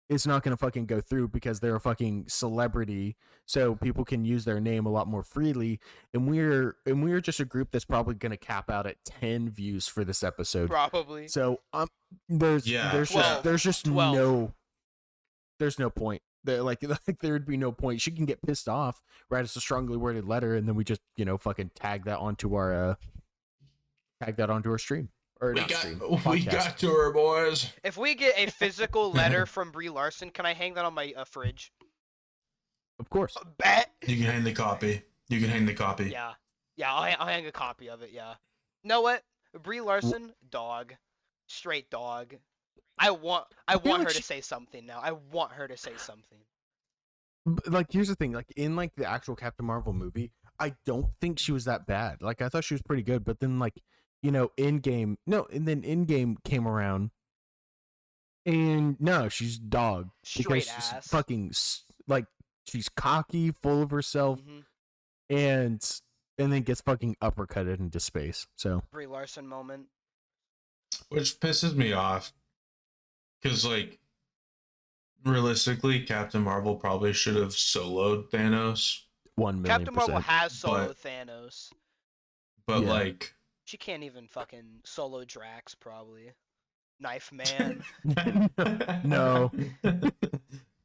it's not gonna fucking go through because they're a fucking celebrity, so people can use their name a lot more freely. And we're just a group that's probably gonna cap out at 10 views for this episode. Probably. So there's 12. just 12. there's no point. Like there'd be no point. She can get pissed off, write us a strongly worded letter, and then we just fucking tag that onto our stream. Or We not got stream, we podcast. got to her, boys. If we get a physical letter from Brie Larson, can I hang that on my fridge? Of course. Bet. You can hang the copy. Yeah. Yeah, I'll hang a copy of it. Yeah. Know what? Brie Larson, dog, straight dog. I want feel her like to she- say something now. I want her to say something. Like, here's the thing. Like, in like the actual Captain Marvel movie, I don't think she was that bad. Like, I thought she was pretty good, but then like, Endgame came around, and no, she's dog. Straight Because she's ass. fucking like, she's cocky, full of herself, Mhm. and then gets fucking uppercutted into space. So Brie Larson moment. Which pisses me off, because like realistically, Captain Marvel probably should have soloed Thanos, 1 million Captain Marvel percent. has solo But- Thanos. but Yeah. like She can't even fucking solo Drax, probably. Knife Man. No.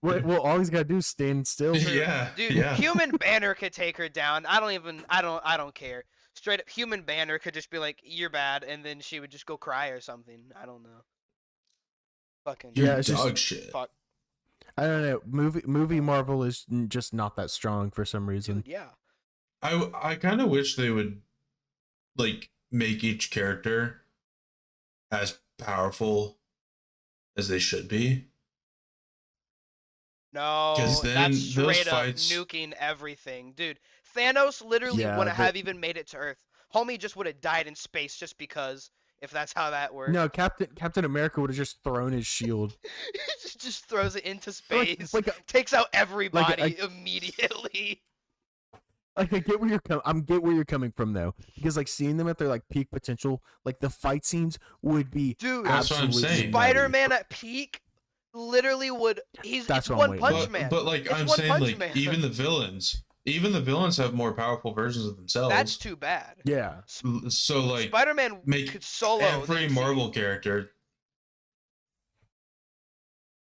Well, all he's gotta do is stand still. Yeah, Dude, yeah. Human Banner could take her down. I don't care. Straight up, Human Banner could just be like, "You're bad," and then she would just go cry or something. I don't know. Fucking You're Yeah, it's just- dog shit. fuck, I don't know. Movie Marvel is just not that strong for some reason. dude. Yeah. I kind of wish they would like make each character as powerful as they should be. No, 'Cause then that's those straight up fights- nuking everything, dude. Thanos literally Yeah, wouldn't but- have even made it to Earth. Homie just would have died in space just because, if that's how that works. No, Captain America would have just thrown his shield. just throws it into Like- space. like a- takes out everybody I- immediately. Like I get where you're coming from though, because like seeing them at their like peak potential, like the fight scenes would be Dude, That's what I'm absolutely saying. nutty. Spider-Man at peak literally would. That's It's what I'm One waiting Punch for. Man. But like It's I'm One saying, Punch like Man. even the villains have more powerful versions of themselves. That's too bad. Yeah, So like Spider-Man make could solo every the MCU. Marvel character.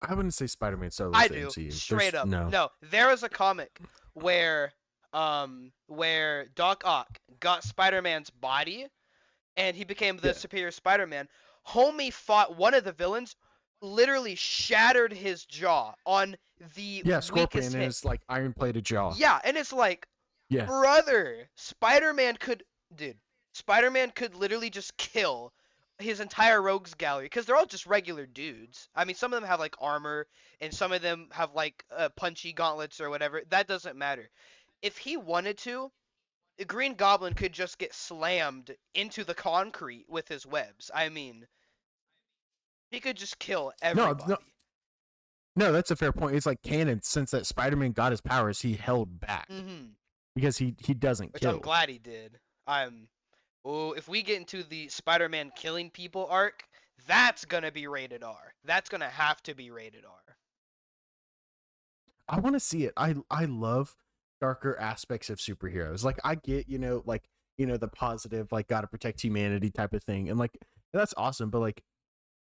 I wouldn't say Spider-Man solo. I the do. MCU. Straight There's- up. No. There was a comic where Doc Ock got Spider-Man's body and he became the Yeah. superior Spider-Man. Homie fought one of the villains, literally shattered his jaw on the Yeah, weakest Scorpion and hit. his like iron-plated jaw. Yeah, and it's like, Yeah. brother, Spider-Man could literally just kill his entire rogues gallery because they're all just regular dudes. I mean, some of them have like armor and some of them have like punchy gauntlets or whatever. That doesn't matter. If he wanted to, the Green Goblin could just get slammed into the concrete with his webs. I mean, he could just kill everybody. No, that's a fair point. It's like canon since that Spider-Man got his powers, he held back Mm-hmm. because he doesn't Which kill. I'm glad he did. Oh, if we get into the Spider-Man killing people arc, that's gonna be rated R. That's gonna have to be rated R. I want to see it. I love darker aspects of superheroes. Like I get, the positive, like gotta protect humanity type of thing, and like that's awesome. But like,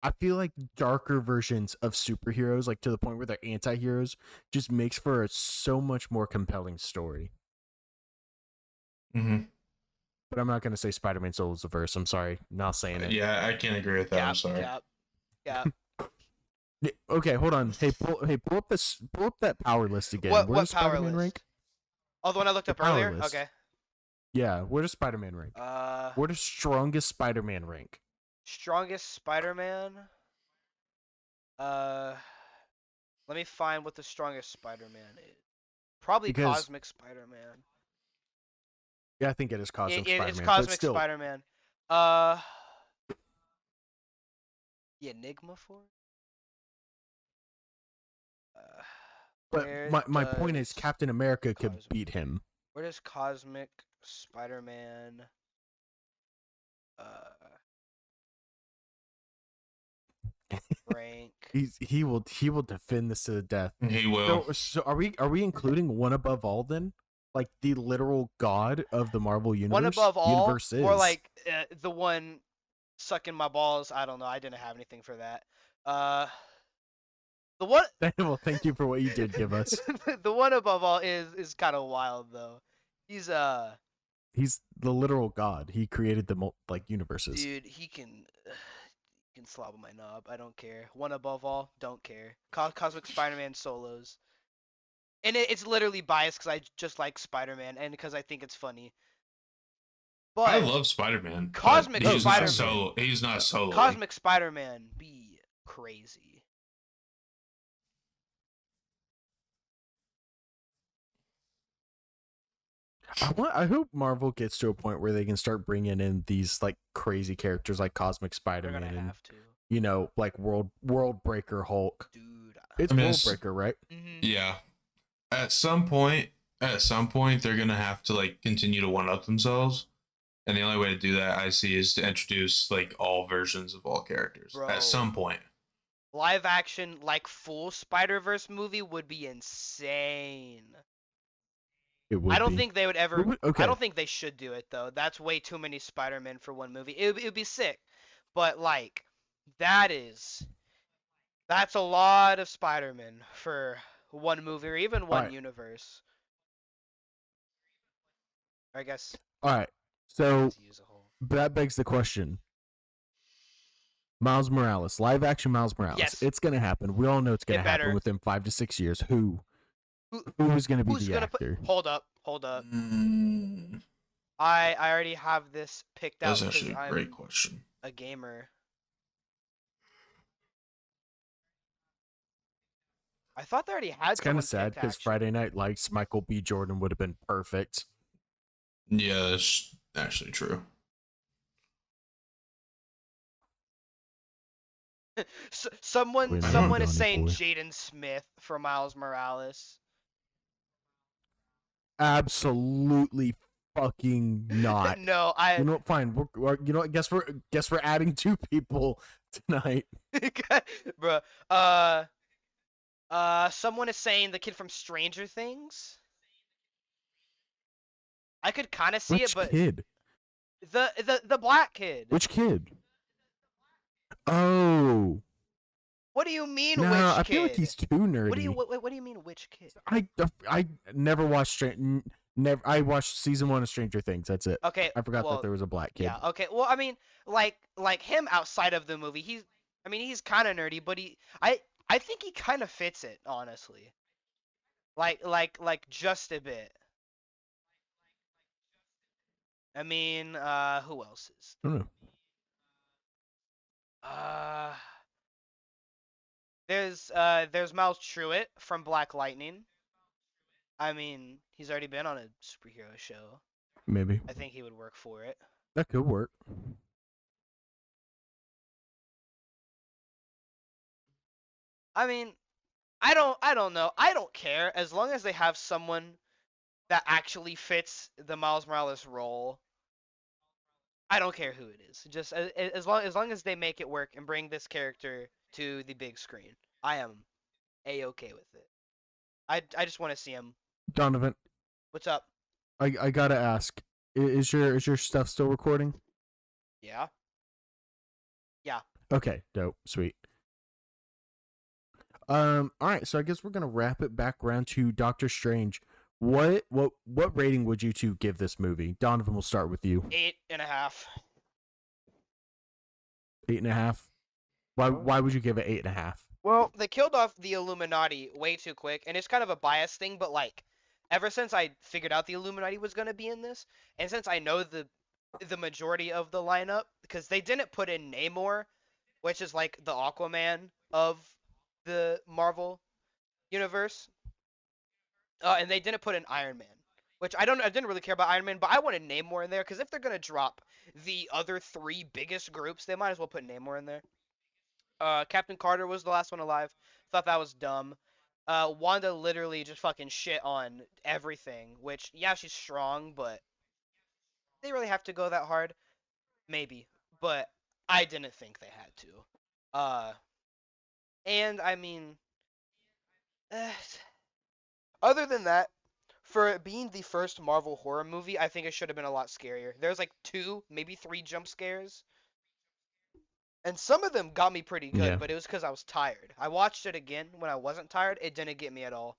I feel like darker versions of superheroes, like to the point where they're anti-heroes, just makes for a so much more compelling story. Mm-hmm. But I'm not gonna say Spider-Man Solo's the verse. I'm sorry, not saying it. Yeah, I can't agree with that. I'm sorry. Yeah. Okay, hold on. Hey, pull up that power list again. What Where does power Spider-Man list? rank? Oh, the one I looked The up power earlier. list. Okay. Yeah, where does Spider-Man rank? Where does strongest Spider-Man rank? Strongest Spider-Man. Let me find what the strongest Spider-Man is. Probably Because- Cosmic Spider-Man. Yeah, I think it is Cosmic Spider-Man. It's but Cosmic still, Spider-Man. The Enigma Force. But Where my point is, does Captain America could Cosmic- beat him. Where does Cosmic Spider-Man rank? He will defend this to the death. He will. So are we including One Above All then? Like the literal god of the Marvel universe? One above all, Universes. or like the one sucking my balls. I don't know. I didn't have anything for that. The one, Well, thank you for what you did give us. the one above all is kind of wild though. He's He's the literal god. He created the universes. dude. He can slob on my knob. I don't care. One above all, don't care. Cosmic Spider-Man solos. And it's literally biased because I just like Spider-Man and because I think it's funny. But I love Spider-Man. but Cosmic he's not Spider-Man. solo. He's not solo. Cosmic Spider-Man be crazy. I hope Marvel gets to a point where they can start bringing in these like crazy characters like Cosmic They're Spider-Man gonna and have to, like World Breaker Hulk. dude. It's I mean, World it's- Breaker, right? Mhm. Yeah. At some point, they're gonna have to like continue to one up themselves, and the only way to do that I see is to introduce like all versions of all characters. Bro. At some point. Live action, like full Spider-Verse movie would be insane. It would I don't be. think they would ever. Okay. I don't think they should do it though. That's way too many Spider-Man for one movie. It would be sick, but like, that's a lot of Spider-Man for one movie or even one Alright. universe. I guess All right. So to use a whole. that begs the question. Miles Morales, live action Miles Morales. Yes. It's gonna happen. We all know it's gonna It happen better. within 5 to 6 years. Who's gonna be Who's the gonna actor? Hold up. Mm, I already have this picked out that's because actually a I'm great question. a gamer. I thought they already had. It's kind of someone sad picked, because actually. Friday Night Lights, Michael B. Jordan would have been perfect. Yeah, that's actually true. Someone Wait, someone is Donnie saying boy. Jaden Smith for Miles Morales. Absolutely fucking not. No, You know what? Fine. You know what? Guess we're adding 2 people tonight. Bruh. Someone is saying the kid from Stranger Things. I could kind of see Which it, but kid? the black kid. Which kid? Oh. What do you mean, No, which I kid? feel like he's too nerdy. What do you mean, which kid? I never watched never. I watched season 1 of Stranger Things. That's it. Okay, I forgot well, that there was a black kid. Yeah. Okay. Well, I mean, like him outside of the movie, he's kind of nerdy, but I think he kind of fits it, honestly. Like just a bit. I mean, who else is? I don't know. There's Miles Truitt from Black Lightning. I mean, he's already been on a superhero show. Maybe I think he would work for it. that could work. I mean, I don't know. I don't care as long as they have someone that actually fits the Miles Morales role. I don't care who it is. Just as long as they make it work and bring this character to the big screen, I am a-okay with it. I just want to see him. Donovan, What's up? I gotta ask, is your stuff still recording? Yeah. Okay, dope, sweet. All right, so I guess we're gonna wrap it back around to Doctor Strange. What rating would you 2 give this movie? Donovan, we'll start with you. 8.5. 8.5. Why would you give it 8.5? Well, they killed off the Illuminati way too quick, and it's kind of a biased thing, but like, ever since I figured out the Illuminati was gonna be in this, and since I know the majority of the lineup, because they didn't put in Namor, which is like the Aquaman of the Marvel universe, and they didn't put in Iron Man, which I didn't really care about Iron Man, but I wanted Namor in there because if they're gonna drop the other 3 biggest groups, they might as well put Namor in there. Captain Carter was the last one alive. Thought that was dumb. Wanda literally just fucking shit on everything, which, yeah, she's strong, but they really have to go that hard? Maybe, but I didn't think they had to. And I mean, other than that, for it being the first Marvel horror movie, I think it should have been a lot scarier. There's like 2, maybe 3 jump scares. And some of them got me pretty good, Yeah. but it was because I was tired. I watched it again when I wasn't tired. It didn't get me at all.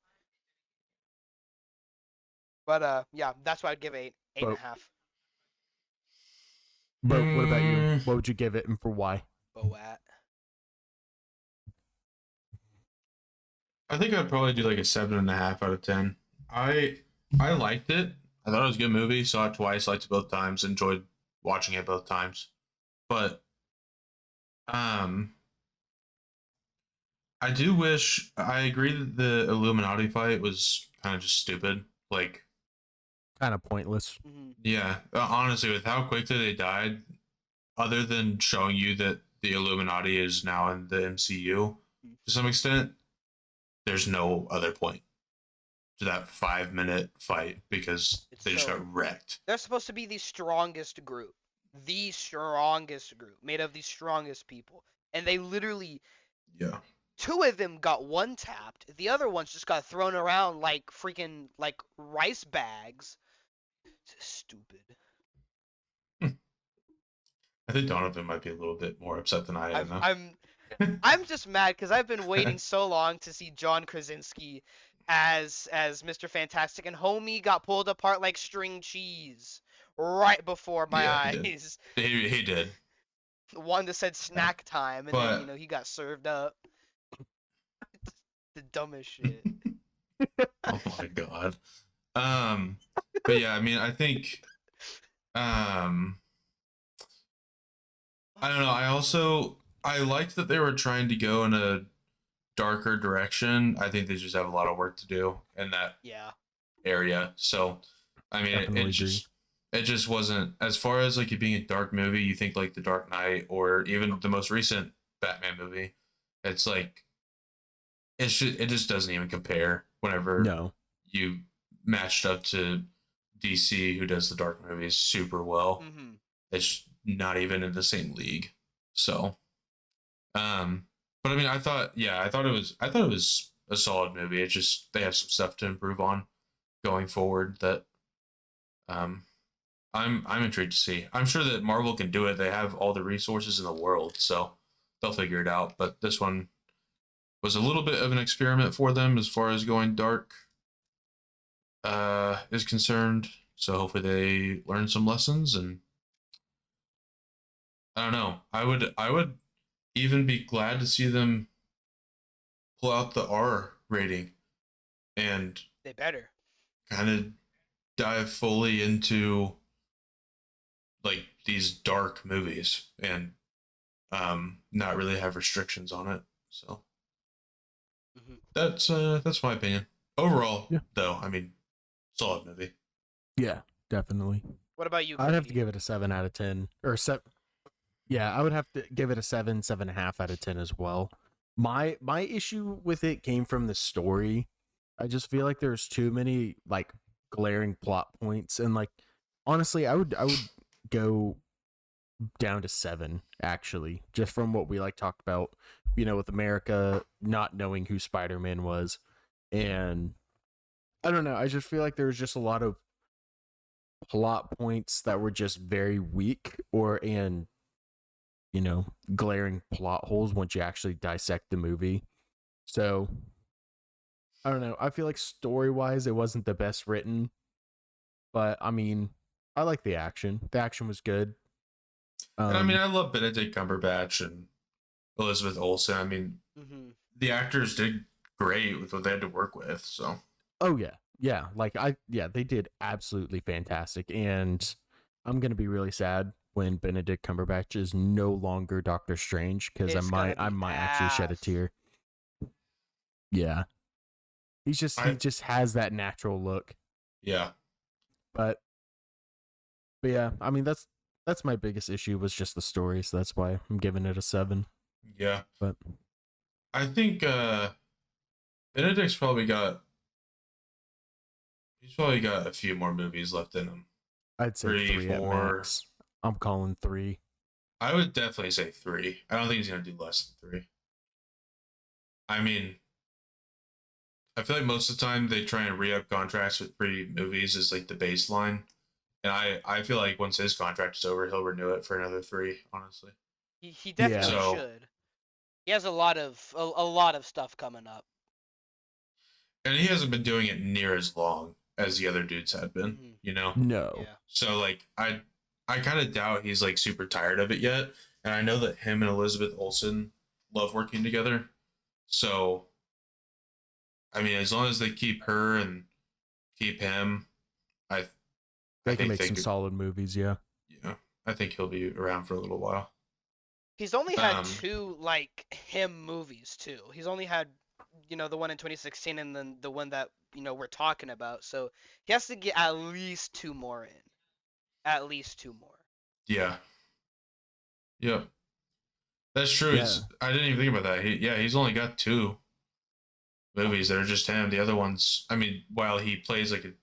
But yeah, that's why I'd give it 8.5. But what about you? What would you give it, and for why? Boat. I think I'd probably do like a 7.5 out of 10. I liked it. I thought it was a good movie. Saw it twice. Liked it both times. Enjoyed watching it both times. But I do wish. I agree that the Illuminati fight was kind of just stupid. Like, Kind of pointless. Mm-hmm. yeah, honestly, with how quickly they died, other than showing you that the Illuminati is now in the MCU to some extent, there's no other point to that 5-minute fight because they just got wrecked. They're supposed to be the strongest group. The strongest group, made of the strongest people. And they literally... Yeah. 2 of them got one tapped. The other ones just got thrown around like freaking like rice bags. Stupid. I think Donovan might be a little bit more upset than I am, I'm just mad because I've been waiting so long to see John Krasinski as Mr. Fantastic, and homie got pulled apart like string cheese right before my eyes. He did. The one that said snack time, and But- then he got served up. The dumbest shit. Oh my god. But yeah, I mean, I think, I don't know. I liked that they were trying to go in a darker direction. I think they just have a lot of work to do in that Yeah. area. So, I mean, Definitely it just wasn't, as far as like it being a dark movie. You think like The Dark Knight or even the most recent Batman movie. It's like it just doesn't even compare whenever No. you matched up to DC, who does the dark movies super well. Mm-hmm. It's not even in the same league. So, but I mean, I thought it was a solid movie. It's just they have some stuff to improve on going forward that I'm intrigued to see. I'm sure that Marvel can do it. They have all the resources in the world, so they'll figure it out. But this one was a little bit of an experiment for them as far as going dark is concerned. So hopefully they learn some lessons, and I don't know. I would even be glad to see them pull out the R rating and They better. kind of dive fully into like these dark movies and not really have restrictions on it. So Mm-hmm. that's my opinion. Overall, Yeah. though, I mean, solid movie. Yeah, definitely. What about you? I'd have to Cody? give it a 7 out of 10 or 7. Yeah, I would have to give it a 7.5 out of 10 as well. My issue with it came from the story. I just feel like there's too many like glaring plot points, and like honestly, I would go down to 7 actually, just from what we like talked about, with America not knowing who Spider-Man was, and I don't know, I just feel like there was just a lot of plot points that were just very weak and glaring plot holes once you actually dissect the movie. So I don't know, I feel like story-wise it wasn't the best written, but I mean, I like the action was good. And I mean, I love Benedict Cumberbatch and Elizabeth Olsen. I mean, Mm-hmm. the actors did great with what they had to work with. So oh yeah, like they did absolutely fantastic, and I'm gonna be really sad when Benedict Cumberbatch is no longer Doctor Strange, because It's I gonna be might actually shed a ass. tear. Yeah, he just has that natural look, yeah, but yeah, I mean that's my biggest issue was just the story, so that's why I'm giving it a 7. yeah. But I think Benedict's he's probably got a few more movies left in him. I'd say 3, 3 at 4. max. I'm calling 3. I would definitely say 3. I don't think he's gonna do less than 3. I mean, I feel like most of the time they try and re-up contracts with 3 movies is like the baseline, and I feel like once his contract is over, he'll renew it for another 3. Honestly, He definitely So- should. He has a lot of stuff coming up. and he hasn't been doing it near as long as the other dudes had been. Mhm. You know, No. Yeah. so like I kind of doubt he's like super tired of it yet, and I know that him and Elizabeth Olsen love working together. So, I mean, as long as they keep her and keep him, They think can make they some could- solid movies, yeah. I think he'll be around for a little while. He's only had Um, 2 like him movies too. He's only had the one in 2016 and then the one that we're talking about. So he has to get at least 2 more in. At least 2 more. Yeah. Yep. That's true. I didn't even think about that. He's only got 2 movies that are just him. The other ones, I mean, while he plays like a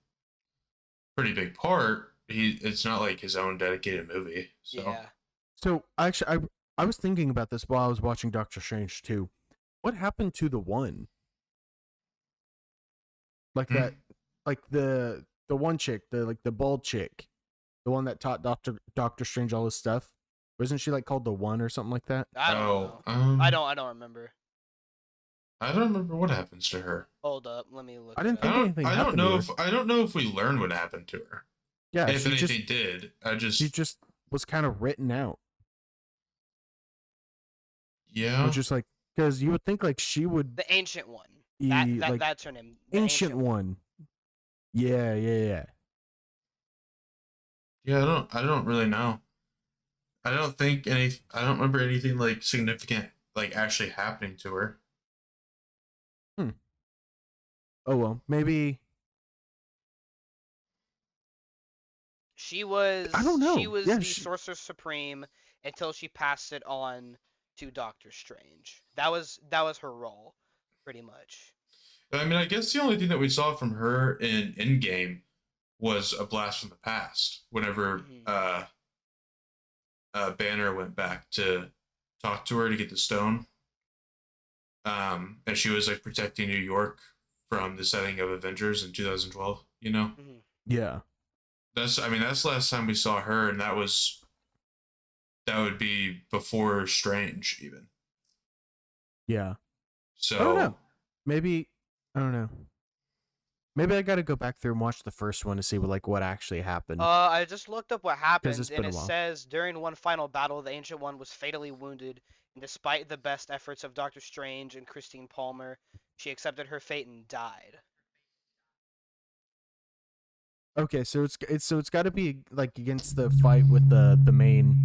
pretty big part, it's not like his own dedicated movie. So Yeah. So actually, I was thinking about this while I was watching Doctor Strange too. what happened to the one? Like Hmm. that, like the one chick, the bald chick, the one that taught Doctor Strange all his stuff. Wasn't she like called the One or something like that? I don't Oh, know. I don't remember. I don't remember what happens to her. Hold up, let me look I it didn't up. think anything I don't happened to know her. if I don't know if we learned what happened to her. Yeah, If she anything just did, she just was kind of written out, yeah. which is like because you would think like she would The Ancient One. be like That's her name. The ancient one. Yeah. Yeah, I don't really know. I don't remember anything like significant like actually happening to her. Oh well, maybe She was. I don't know. She was Yeah, the Sorcerer Supreme until she passed it on to Doctor Strange. That was her role, pretty much. I mean, I guess the only thing that we saw from her in Endgame was a blast from the past. Whenever Banner went back to talk to her to get the stone, and she was like protecting New York from the setting of Avengers in 2012. You know, yeah. that's the last time we saw her, and that would be before Strange even. Yeah. So I don't know. Maybe I don't know. Maybe I got to go back through and watch the first one to see what actually happened. I just looked up what happened, it's and been a it while. says during one final battle, the Ancient One was fatally wounded, and despite the best efforts of Doctor Strange and Christine Palmer, she accepted her fate and died. Okay, so it's got to be like against the fight with the main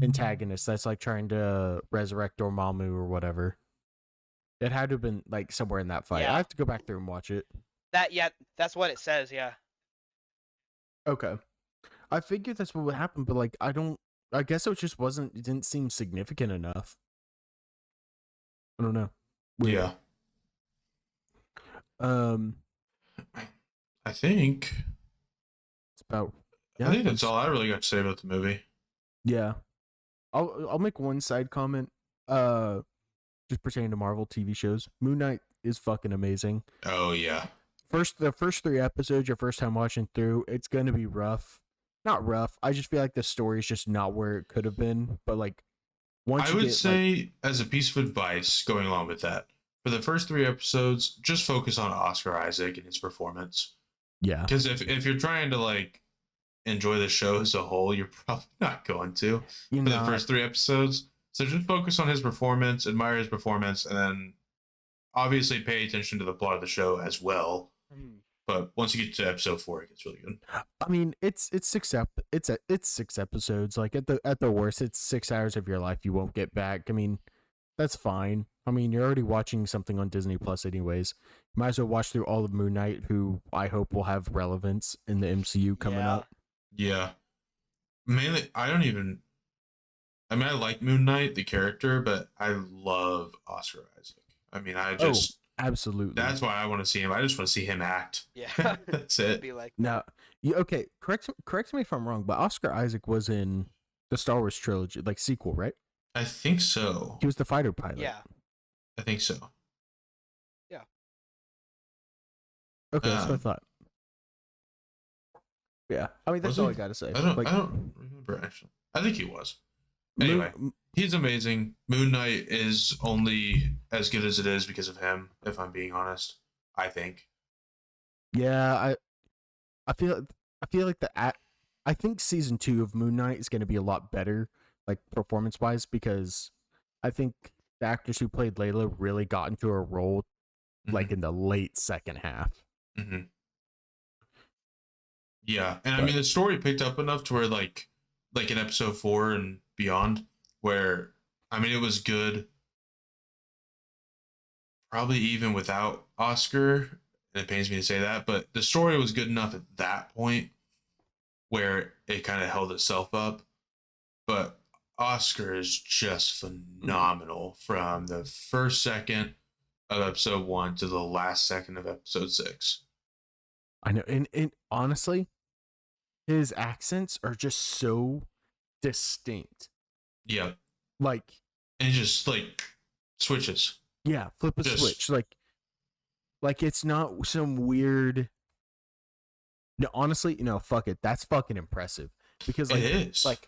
antagonist that's like trying to resurrect Dormammu or whatever. It had to have been like somewhere in that fight. Yeah. I have to go back through and watch it. That's what it says. Yeah. Okay. I figured that's what would happen, but like I guess it just wasn't. It didn't seem significant enough. I don't know. Weird. yeah, Um, I think it's about. I think that's all I really got to say about the movie. Yeah, I'll make one side comment. Just pertaining to Marvel TV shows, Moon Knight is fucking amazing. Oh yeah. The first 3 episodes, your first time watching through, it's gonna be rough. Not rough. I just feel like the story is just not where it could have been. But like, once I would say, as a piece of advice going along with that, for the first 3 episodes, just focus on Oscar Isaac and his performance. yeah, Because if you're trying to like enjoy the show as a whole, you're probably not going to for the first 3 episodes. So just focus on his performance, admire his performance, and then obviously pay attention to the plot of the show as well. But once you get to episode 4, it gets really good. I mean, it's 6 episodes. Like at the worst, it's 6 hours of your life you won't get back. I mean, that's fine. I mean, you're already watching something on Disney Plus anyways. You might as well watch through all of Moon Knight, who I hope will have relevance in the MCU coming up. Yeah. Mainly, I like Moon Knight, the character, but I love Oscar Isaac. I mean, Absolutely. That's why I want to see him. I just want to see him act. Yeah. That's it. Be like now, okay, correct me if I'm wrong, but Oscar Isaac was in the Star Wars trilogy, like sequel, right? I think so. He was the fighter pilot. Yeah. I think so. Yeah. Okay, that's what I thought. Yeah, I mean that's all I gotta say. I don't remember actually. I think he was. Anyway, he's amazing. Moon Knight is only as good as it is because of him. If I'm being honest, I think. Yeah, I feel like I think season 2 of Moon Knight is going to be a lot better, like performance wise, because I think the actors who played Layla really got into a role, like in the late second half. Mm-hmm. Yeah, and I mean the story picked up enough to where like in episode 4 and beyond, where I mean it was good. Probably even without Oscar, and it pains me to say that, but the story was good enough at that point where it kind of held itself up. But Oscar is just phenomenal from the first second of episode 1 to the last second of episode 6. I know, and honestly, his accents are just so distinct. Yeah. Like, and it just like switches. Yeah, flip a Just- switch. Like it's not some weird. No, honestly, fuck it. That's fucking impressive because It is. like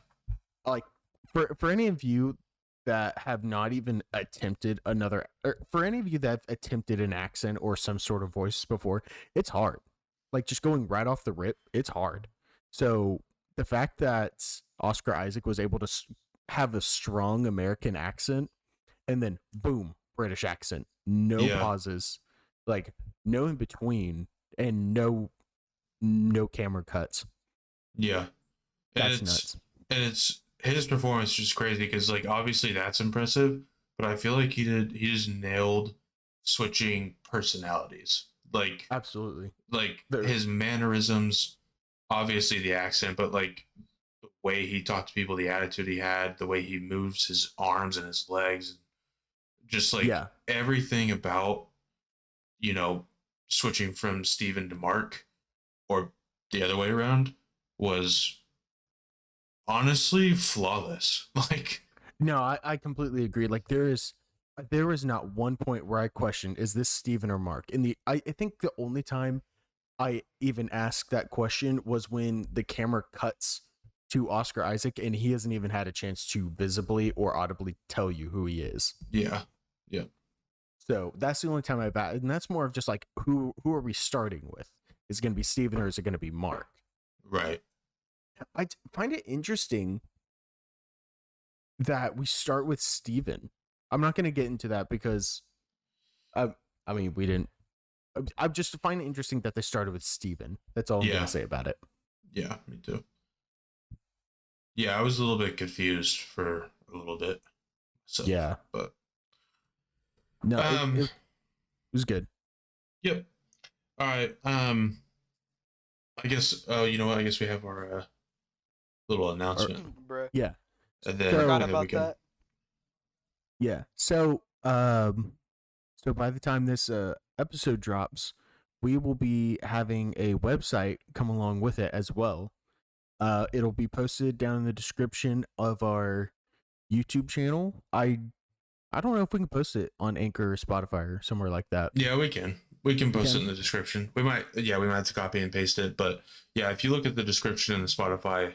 for any of you that have not even attempted another, or for any of you that have attempted an accent or some sort of voice before, it's hard. Like just going right off the rip, it's hard. So the fact that Oscar Isaac was able to have a strong American accent and then boom, British accent, no Yeah. pauses, like no in between, and no camera cuts. Yeah. And That's nuts. And it's his performance is just crazy because like obviously that's impressive, but I feel like he just nailed switching personalities. Absolutely. His mannerisms, obviously the accent, but like the way he talked to people, the attitude he had, the way he moves his arms and his legs, just like everything about, switching from Steven to Mark or the other way around was honestly flawless. No, I completely agree. Like there was not one point where I questioned, is this Steven or Mark? I think the only time I even asked that question was when the camera cuts to Oscar Isaac and he hasn't even had a chance to visibly or audibly tell you who he is. Yeah. So that's the only time I've asked, and that's more of just like who are we starting with? Is it going to be Steven or is it going to be Mark? Right. I find it interesting that we start with Steven. I'm not going to get into that because I mean, we didn't. I just find it interesting that they started with Steven. That's all I'm going to say about it. Yeah, me too. Yeah, I was a little bit confused for a little bit. So, yeah. But no, it was good. Yep. All right. I guess. Oh, you know what? I guess we have our little announcement. Bruh. Yeah. And then, Forgot about that. Yeah. So, so by the time this episode drops, we will be having a website come along with it as well. It'll be posted down in the description of our YouTube channel. I don't know if we can post it on Anchor or Spotify or somewhere like that. Yeah, we can. We can post it in the description. We might have to copy and paste it. But yeah, if you look at the description in the Spotify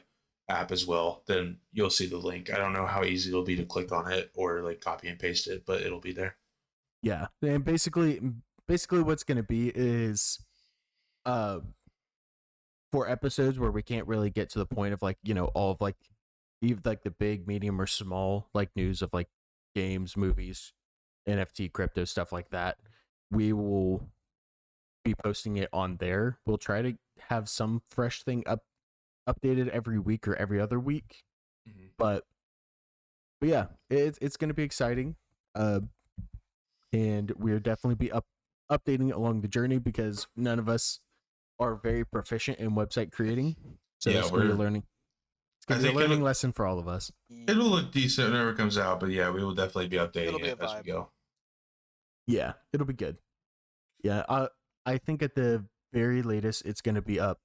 app as well, then you'll see the link. I don't know how easy it'll be to click on it or like copy and paste it, but it'll be there. Yeah. And basically what's going to be is for episodes where we can't really get to the point of like, all of like even like the big, medium or small like news of like games, movies, NFT, crypto, stuff like that, we will be posting it on there. We'll try to have some fresh thing updated every week or every other week. Mm-hmm. But yeah, it's going to be exciting. And we'll definitely be updating along the journey because none of us are very proficient in website creating. So it's going to be learning. It's going to be a learning lesson for all of us. It'll look decent whenever it comes out, but yeah, we will definitely be updating it as we go. Yeah, it'll be good. Yeah, I think at the very latest, it's going to be up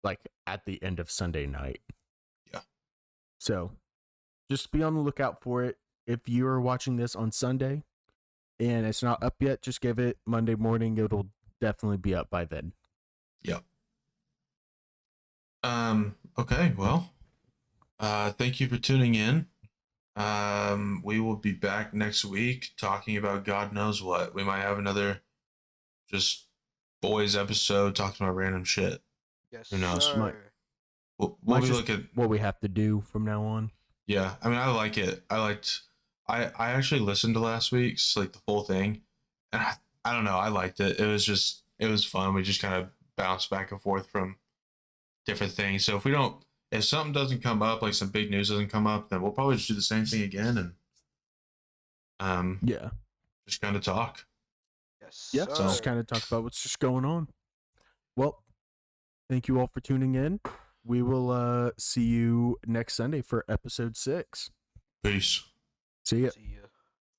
like at the end of Sunday night. Yeah. So just be on the lookout for it. If you are watching this on Sunday and it's not up yet, just give it Monday morning. It'll definitely be up by then. Yep. Okay, well, thank you for tuning in. We will be back next week talking about God knows what. We might have another just boys episode talking about random shit. Yes, who knows? We'll be looking at what we have to do from now on. Yeah, I mean, I like it. I actually listened to last week's like the full thing, and I don't know. I liked it. It was fun. We just kind of bounced back and forth from different things. So if something doesn't come up, like some big news doesn't come up, then we'll probably just do the same thing again and just kind of talk. Yes. Yeah, so just kind of talk about what's just going on. Well, thank you all for tuning in. We will see you next Sunday for episode 6. Peace. See ya. See ya.